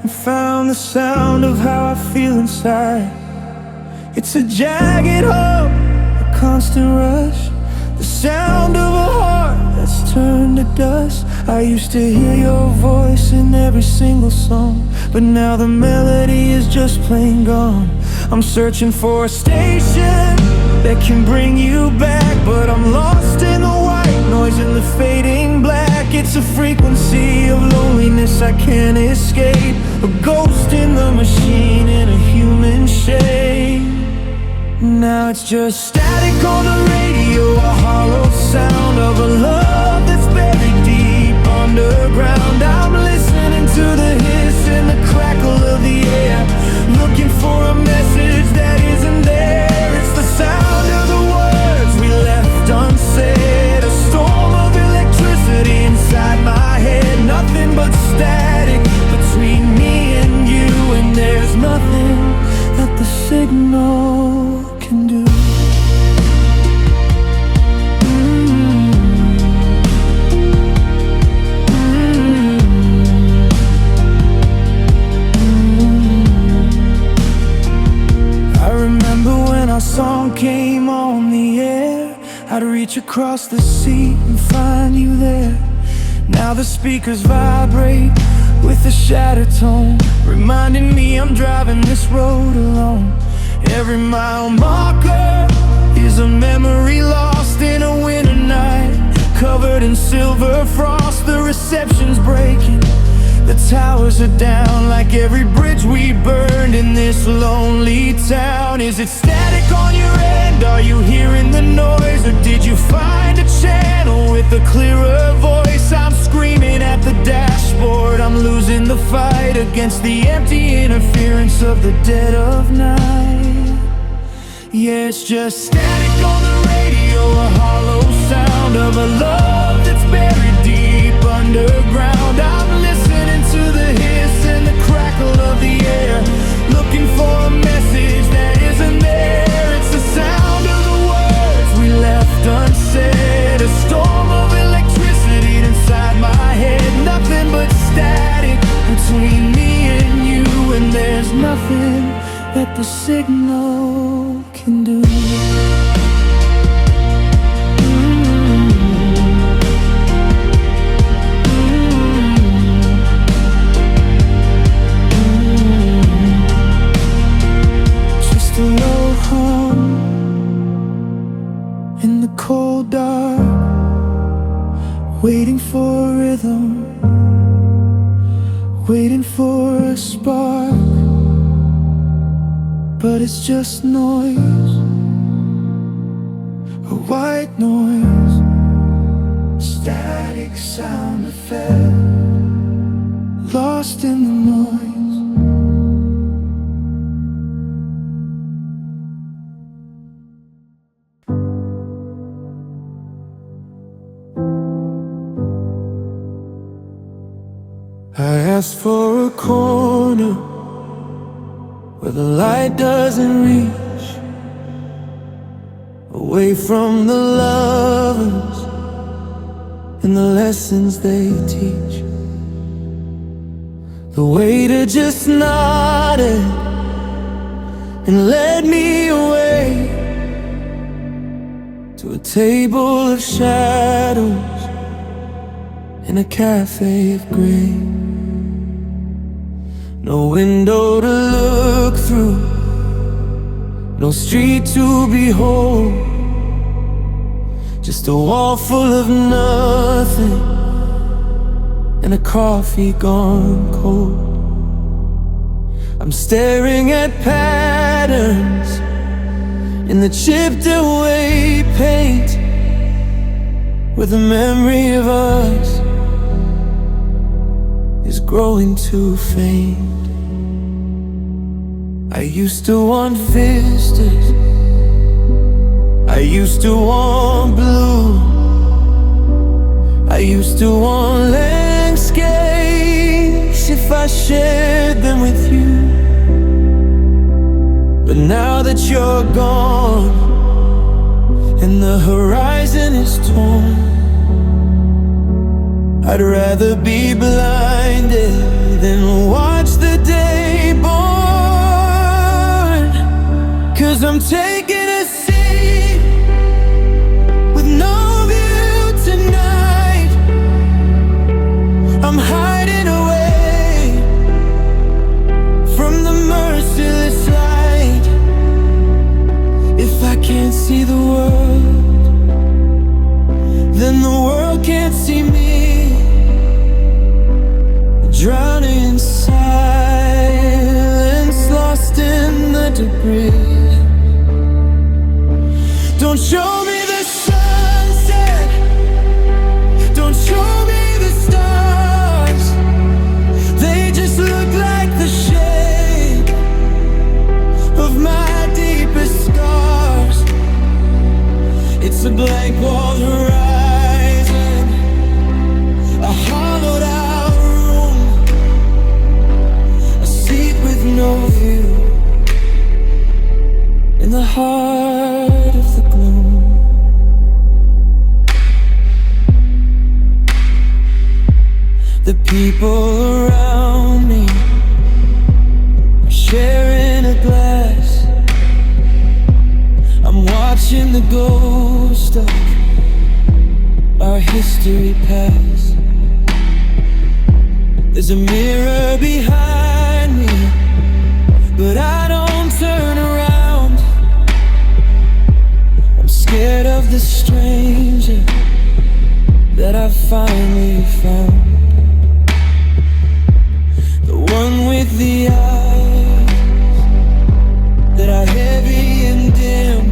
Speaker 1: and found the sound of how I feel inside. It's a jagged hole, a constant rush, the sound of a heart that's turned to dust. I used to hear your voice in every single song, but now the melody is just plain gone. I'm searching for a station that can bring you back, but I'm lost in the white noise and the fading black. It's a frequency of loneliness I can't escape, a ghost in the machine in a human shape. Now it's just static on the radio, a hollow sound of a love that's buried deep underground. I'm listening to the hiss and the crackle of the air, looking for a message that isn't there. It's the sound of the words we left unsaid, a storm of electricity inside my head. Nothing but static between me and you, and there's nothing that the signal can do. I remember when our song came on the air, I'd reach across the sea and find you there. Now the speakers vibrate with a shattered tone, reminding me I'm driving this road alone. Every mile marker is a memory lost in a winter night, covered in silver frost. The reception's breaking, the towers are down, like every bridge we burned in this lonely town. Is it static on your end? Are you hearing the noise? Or did you find a channel with a clearer voice? I'm screaming at the dashboard, I'm losing the fight against the empty interference of the dead of night. Yeah, it's just static on the radio, a hollow sound of a love that's buried deep underground. I'm listening to the hiss and the crackle of the air, looking for a message that isn't there. It's the sound of the words we left unsaid, a storm of electricity inside my head. Nothing but static between me and you, and there's nothing that the signal can do. Just a low hum in the cold dark, waiting for a rhythm, waiting for a spark, but it's just noise, a white noise, static sound effect, lost in the noise. I asked for a corner where the light doesn't reach, away from the lovers and the lessons they teach. The waiter just nodded and led me away to a table of shadows in a cafe of gray. No window to look through, no street to behold, just a wall full of nothing and a coffee gone cold. I'm staring at patterns in the chipped away paint, where the memory of us is growing too faint. I used to want vistas, I used to want blue, I used to want landscapes if I shared them with you. But now that you're gone and the horizon is torn, I'd rather be blinded than watch the day born. 'Cause I'm taking a seat with no view tonight. I'm hiding away from the merciless light. If I can't see the world, then the world can't see me. Drowning in silence, lost in the debris. Don't show me the sunset, don't show me the stars. They just look like the shape of my deepest scars. It's a blank walled horizon, a hollowed out no view in the heart of the gloom. The people around me are sharing a glass. I'm watching the ghost of our history pass. There's a mirror behind me, but I don't turn around. I'm scared of the stranger that I finally found. The one with the eyes that are heavy and dim,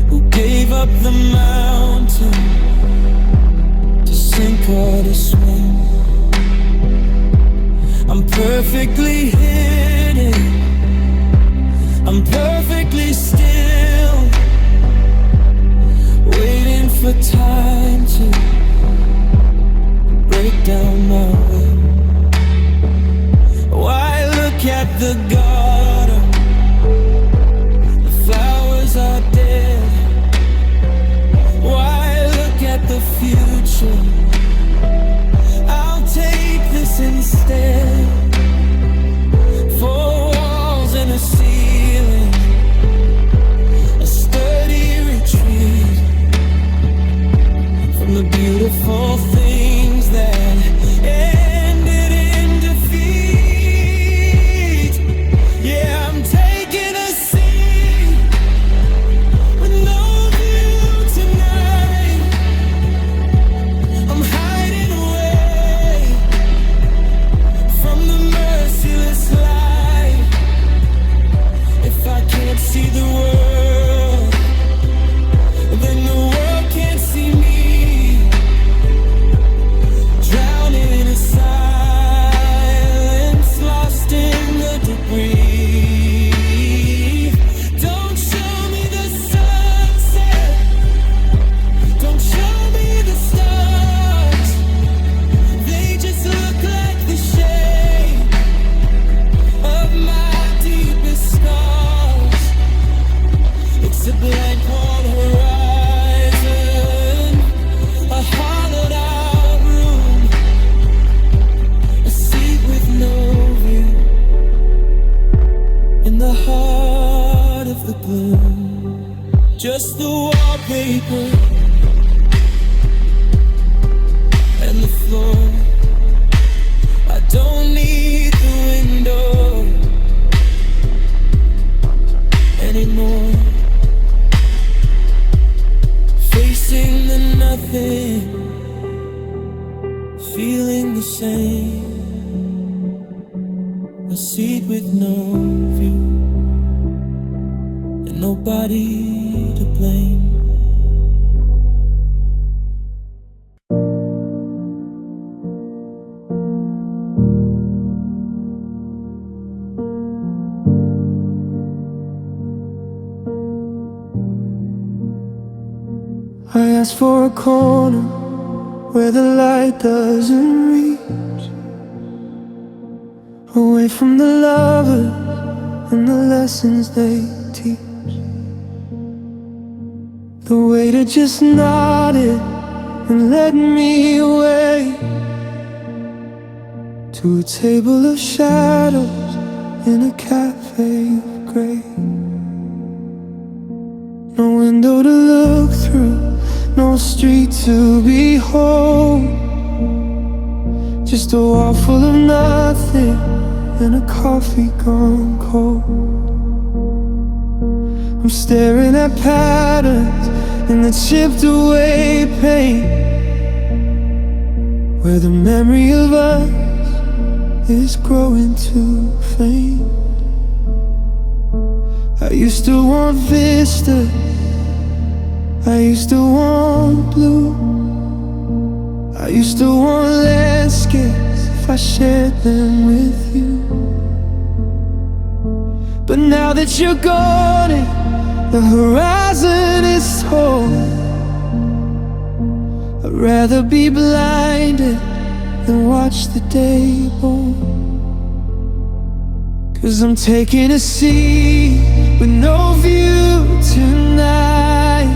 Speaker 1: who gave up the mountain to sink or to swim. I'm perfectly hidden, I'm perfectly still, waiting for time to break down my will. Why look at the garden, the flowers are dead. Why look at the future, I'll take this instead. Four walls and a ceiling, a sturdy retreat from the beautiful things that ended in defeat. Yeah, I'm taking a seat with no view tonight. I'm hiding away from the merciless light. If I can't see the world, then the world can't see me. Drowning in a silence, lost in the debris. Don't show me the sunset, don't show me the stars. They just look like the shape of my deepest scars. It's a blank walled horizon, a hollowed out room, a seat with no view in the heart of the gloom. Just the wallpaper and the floor. I don't need the window, feeling the same. A seat with no view and nobody to blame. I asked for a corner where the light doesn't reach, away from the lovers and the lessons they teach. The waiter just nodded and led me away to a table of shadows in a cafe of grey. No window to look through, no street to behold, just a wall full of nothing and a coffee gone cold. I'm staring at patterns in the chipped away paint, where the memory of us is growing too faint. I used to want vistas, I used to want blue, I used to want landscapes if I shared them with you. But now that you're gone and the horizon is tall, I'd rather be blinded than watch the day burn. 'Cause I'm taking a seat with no view tonight.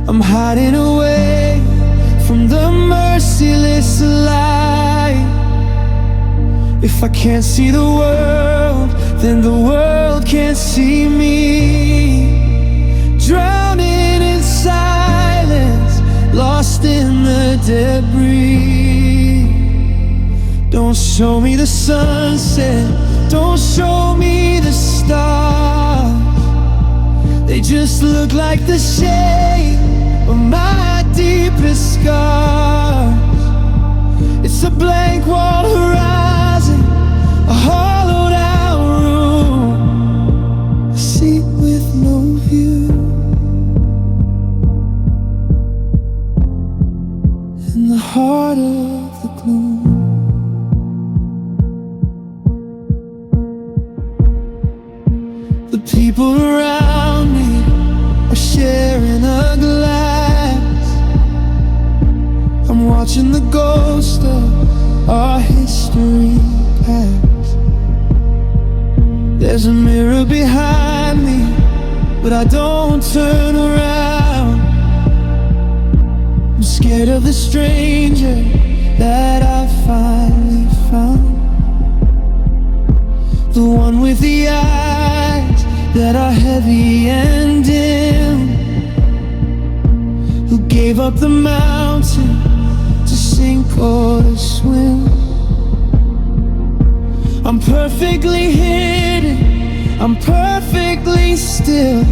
Speaker 1: I'm hiding away from the merciless light. If I can't see the world, then the world can't see me. Drowning in silence, lost in the debris. Don't show me the sunset, don't show me the stars. They just look like the shape of my deepest scars. It's a blank wall horizon, a hollowed out room, a seat with no view, in the heart of the gloom. The people around me are sharing a glass. I'm watching the ghost of our history pass. There's a mirror behind me, but I don't turn around. I'm scared of the stranger that I finally found, the one with the eyes that are heavy and dim, who gave up the mountain to sink or to swim. I'm perfectly hidden, I'm perfectly still,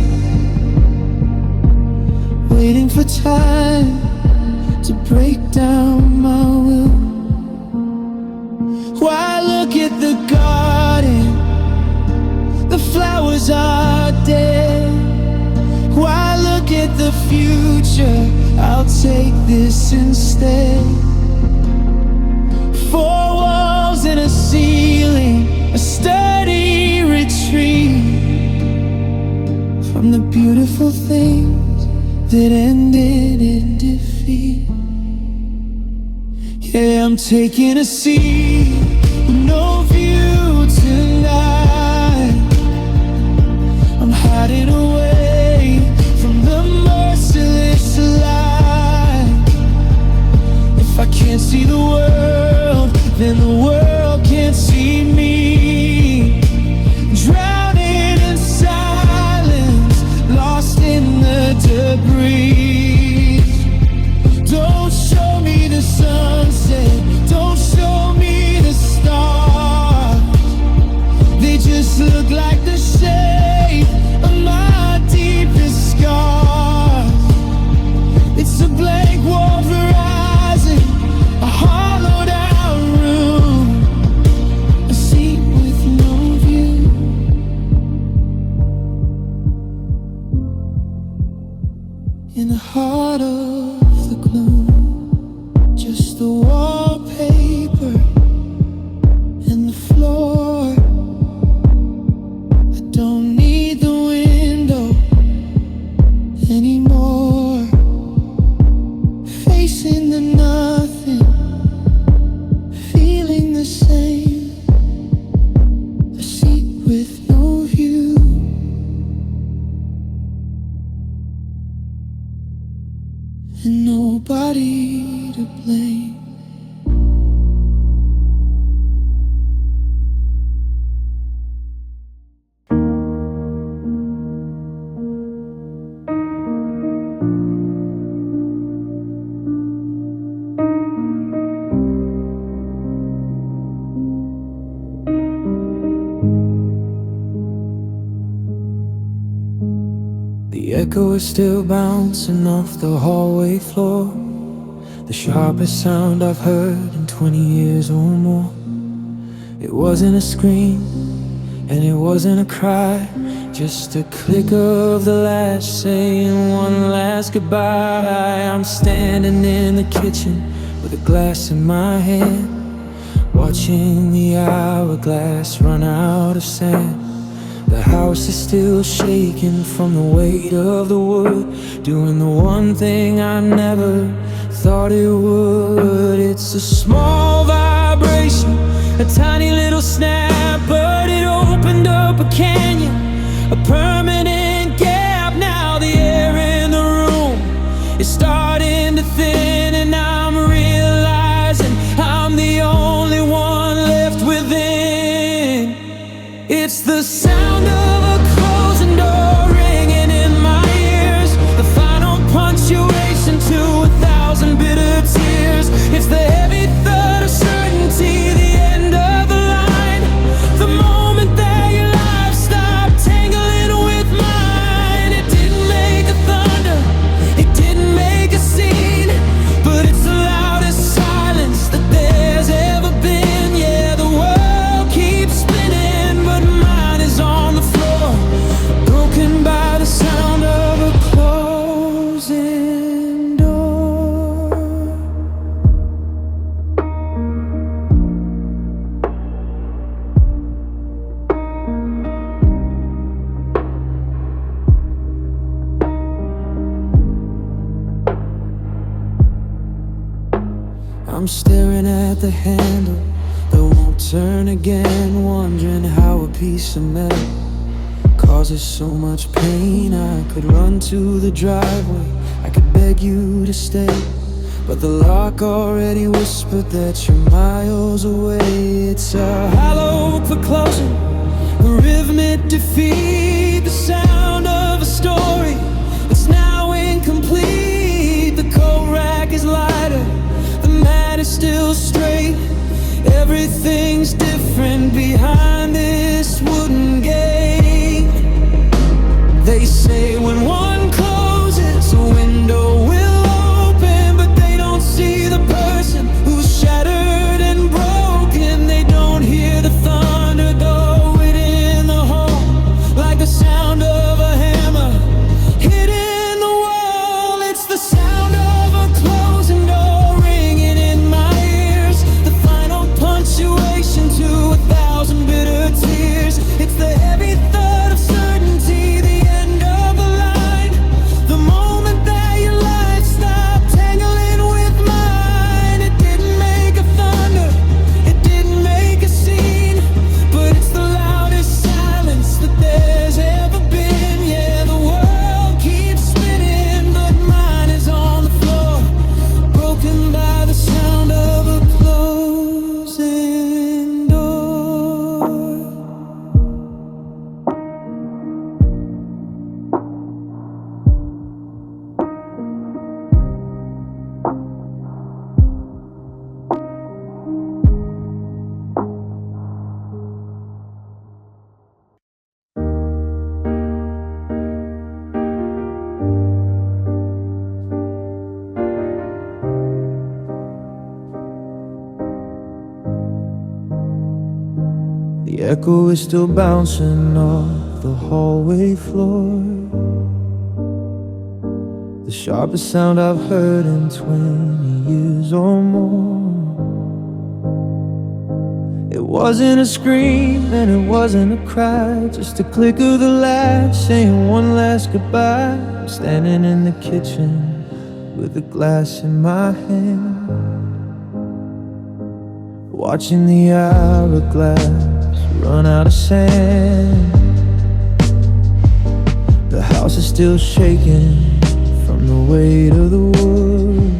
Speaker 1: waiting for time to break down my will. Why look at the garden? The flowers are dead. Why look at the future? I'll take this instead. Four walls and a ceiling, a steady retreat from the beautiful things that ended in defeat. Yeah, I'm taking a seat with no view tonight. I'm hiding away from the merciless light. If I can't see the world, then the world can't see me. Drowning in silence, lost in the debris. Don't show me the sunset, don't show me the stars. They just look like the shape of my deepest scars. It's a blank wall horizon, chasing the nothing, feeling the same. A seat with no view, and nobody to blame. The echo is still bouncing off the hallway floor, the sharpest sound I've heard in 20 years or more. It wasn't a scream, and it wasn't a cry, just a click of the latch saying one last goodbye. I'm standing in the kitchen with a glass in my hand, watching the hourglass run out of sand. The house is still shaking from the weight of the wood, doing the one thing I never thought it would. It's a small vibration, a tiny little snap, but it opened up a canyon, a permanent gap. Now the air in the room is starting to thin, and I'm realizing I'm the only one left within. It's the sound of a closing door ringing in my ears, the final punctuation to 1,000 bitter tears. It's the heavy thud of certainty, the end of the line, the moment that your life stopped tangling with mine. It didn't make a thunder, it didn't make a scene, but it's the loudest silence that there's ever been. Yeah, the world keeps spinning, but mine is on the floor, broken by the sound of a closing door. I'm staring at the handle that won't turn again, wondering how a piece of metal causes so much pain. I could run to the driveway, I could beg you to stay, but the lock already whispered that you're miles away. It's a hollow for closing, a rhythmic defeat, the sound of a story that's now incomplete. The coat rack is lighter, the mat is still straight, everything's different behind this wooden gate. They say when one closes, a window will open, but they don't see the person who's shattered and broken. They don't hear the thunder though it in the home, like the sound of a hammer hitting the wall. It's the sound of a closing door ringing in my ears, the final punctuation to 1,000 bitter tears. It's the heavy thud of certainty, the end of the line, the moment that your life stopped tangling with mine. It didn't make a thunder, it didn't make a scene, but it's the loudest silence that there's ever been. Yeah, the world keeps spinning, but mine is on the floor, broken by the sound of a closing door. The echo is still bouncing off the hallway floor, the sharpest sound I've heard in 20 years or more. It wasn't a scream and it wasn't a cry, just a click of the latch saying one last goodbye. I'm standing in the kitchen with a glass in my hand, watching the hourglass run out of sand. The house is still shaking from the weight of the wood,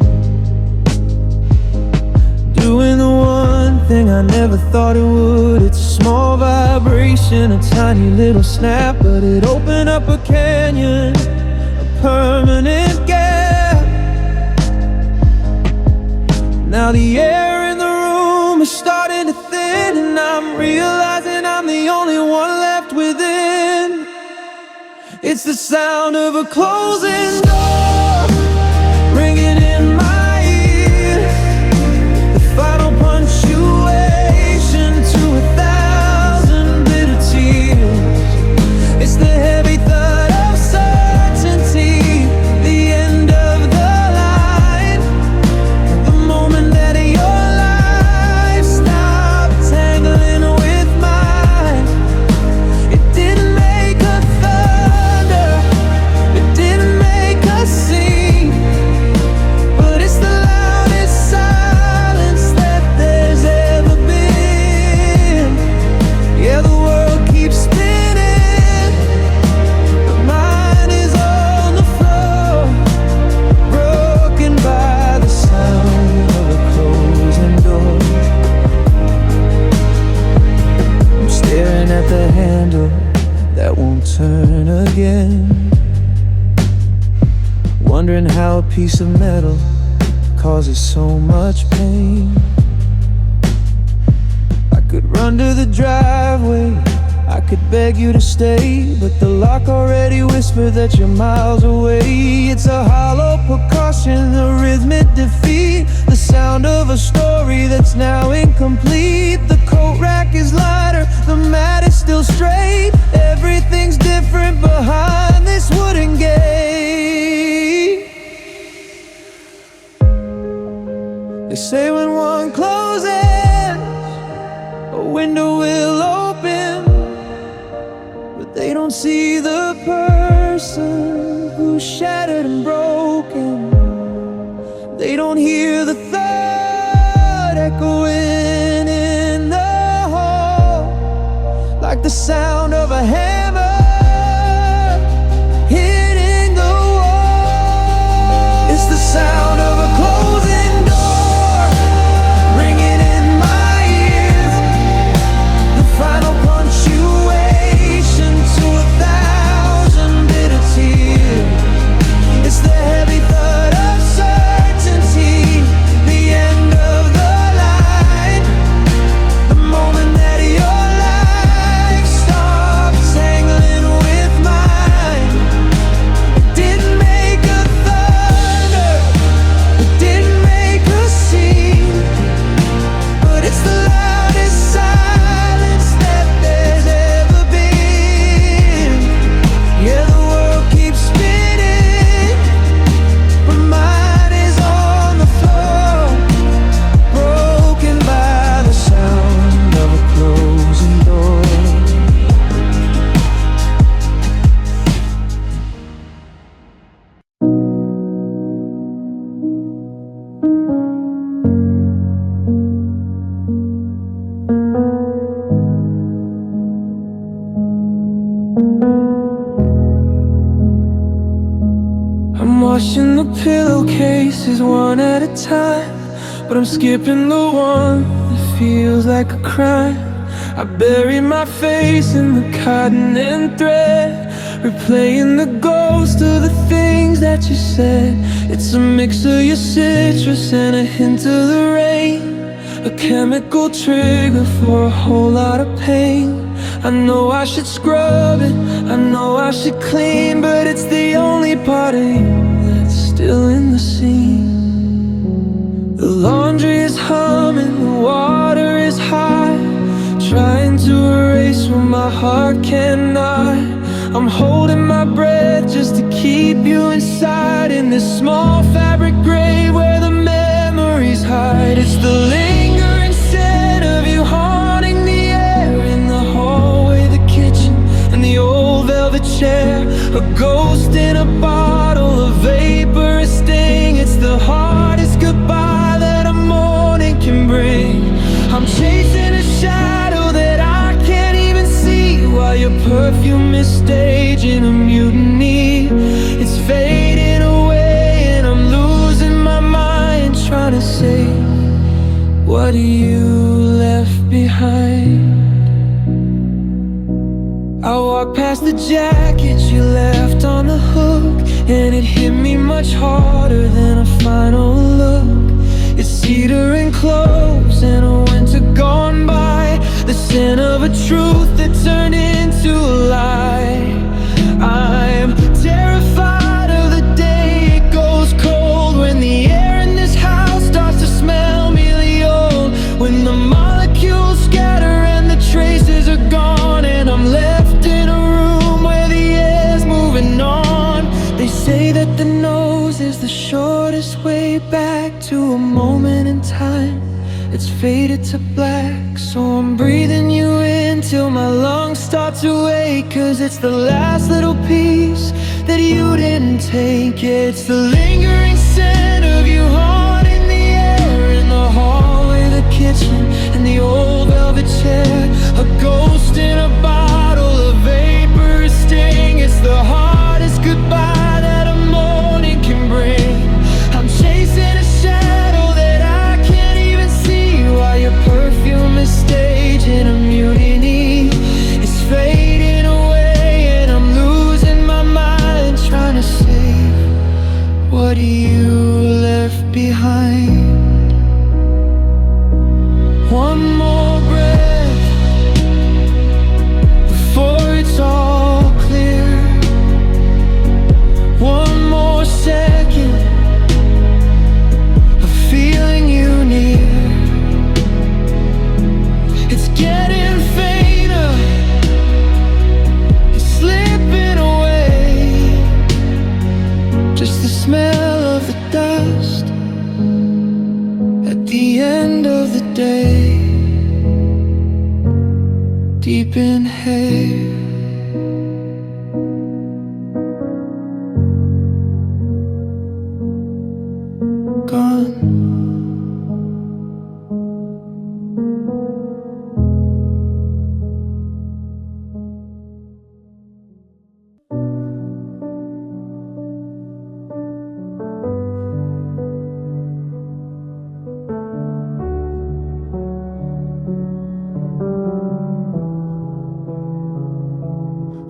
Speaker 1: doing the one thing I never thought it would. It's a small vibration, a tiny little snap, but it opened up a canyon, a permanent gap. Now the air in the room is starting to thin, and I'm realizing I'm the only one left within. It's the sound of a closing door ringing in my ear, the final punctuation to 1,000 bitter tears. It's the heavy thud of certainty, the end of the line, the moment that your life stopped tangling with mine. It didn't make a thunder, it didn't make a scene, but it's the loudest silence that there's ever been. Yeah, the world keeps spinning, but mine is on the floor, broken by the sound of a closing door. I'm staring at the handle that won't turn again, wondering how a piece of metal causes so much pain. I could run to the driveway, I could beg you to stay, but the lock already whispered that you're miles away. It's a hollow percussion, a rhythmic defeat, the sound of a story that's now incomplete. The coat rack is lighter, the mat is still straight, everything's different behind this wooden gate. They say when one closes, a window will open, but they don't see the person who's shattered and broken. They don't hear the thud echoing in the hall, like the sound of a hammer hitting the wall. It's the sound of a closing door ringing in my ears, the final punctuation to 1,000 bitter tears. It's the heavy thud of certainty, the end of the line, the moment that your life stopped tangling with mine. It didn't make a thunder, it didn't make a scene, but it's the loudest silence that there's ever been. Yeah, the world keeps spinning, but mine is on the floor, broken by the sound of a closing door. I'm washing the pillowcases one at a time, but I'm skipping the one that feels like a crime. I bury my face in the cotton and thread, replaying the ghost of the things that you said. It's a mix of your citrus and a hint of the rain, a chemical trigger for a whole lot of pain. I know I should scrub it, I know I should clean, but it's the only part of you that's still in the scene. The laundry is humming, the water is high, trying to erase what my heart cannot. I'm holding my breath just to keep you inside, in this small fabric grave where the memories hide. It's the lingering scent of you haunting the air in the hallway, the kitchen, and the old velvet chair. A ghost in a bottle, a vapor, a sting. It's What you left behind. I walked past the jacket you left on the hook, and it hit me much harder than a final look. It's cedar and cloves and a winter gone by, the scent of a truth that turned into a lie. I'm terrified of the day it goes cold, when the air in this house starts to smell really old, when the molecules scatter and the traces are gone, and I'm left in a room where the air's moving on. They say that the nose is the shortest way back to a moment in time. It's faded to black, so I'm breathing you in till my lungs start to ache, 'cause it's the last little piece that you didn't take. It's the lingering scent of you haunting the air, in the hallway, the kitchen, and the old velvet chair. A ghost in a bottle, a vapor, a sting. It's the hardest goodbye that a morning can bring. I'm chasing a shadow that I can't even see, while your perfume is staging a mutiny. It's fading away and I'm losing my mind, trying to save what you left behind. One more breath before it's all clear. One more second of feeling you near. It's getting fainter, it's slipping away. Just the smell of the dust at the end of the day. Deep inhale. Gone.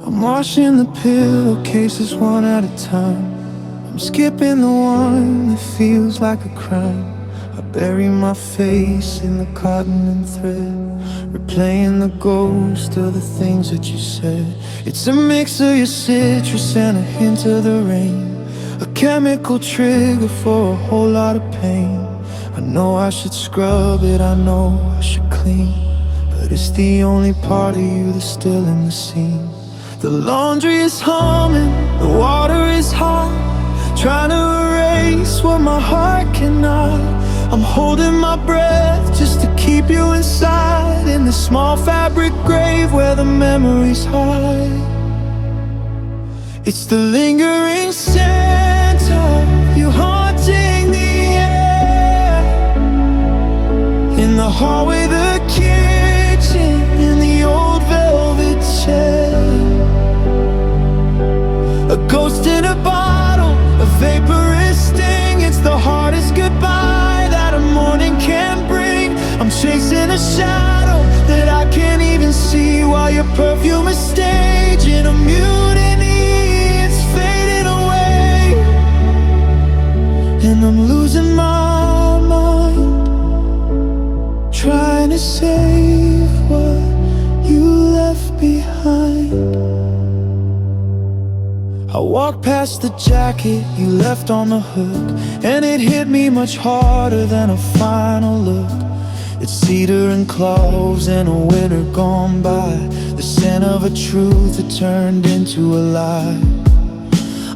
Speaker 1: I'm washing the pillowcases one at a time. I'm skipping the one that feels like a crime. I bury my face in the cotton and thread, replaying the ghost of the things that you said. It's a mix of your citrus and a hint of the rain, a chemical trigger for a whole lot of pain. I know I should scrub it, I know I should clean, but it's the only part of you that's still in the scene. The laundry is humming, the water is hot, trying to erase what my heart cannot. I'm holding my breath just to keep you inside, in the small fabric grave where the memories hide. It's the lingering scent of you haunting the air, in the hallway, the kitchen, in the old velvet chair. A ghost in a bottle, a vaporous sting. It's the hardest goodbye that a morning can bring. I'm chasing a shadow that I can't even see, while your perfume is staging a mutiny. It's fading away and I'm losing my mind, trying to save what you left behind. I walked past the jacket you left on the hook, and it hit me much harder than a final look. It's cedar and cloves and a winter gone by, the scent of a truth that turned into a lie.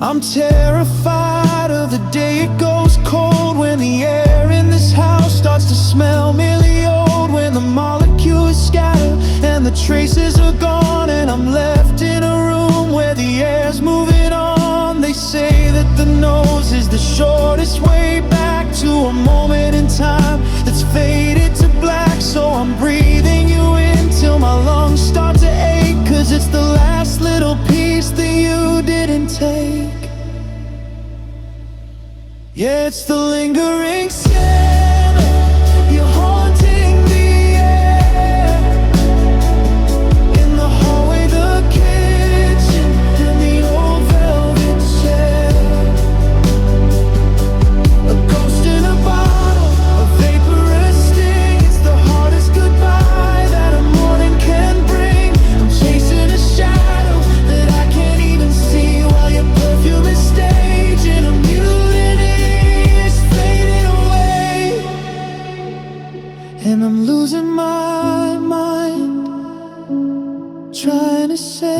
Speaker 1: I'm terrified of the day it goes cold, when the air in this house starts to smell merely old, when the molecules scatter and the traces are gone, and I'm left in a room where the air's moving on. They say that the nose is the shortest way back to a moment in time that's faded to black, so I'm breathing you in till my lungs start to ache, 'cause it's the last little piece that you didn't take. Yeah, it's the lingering scent of you haunting I'm losing my mind, trying to say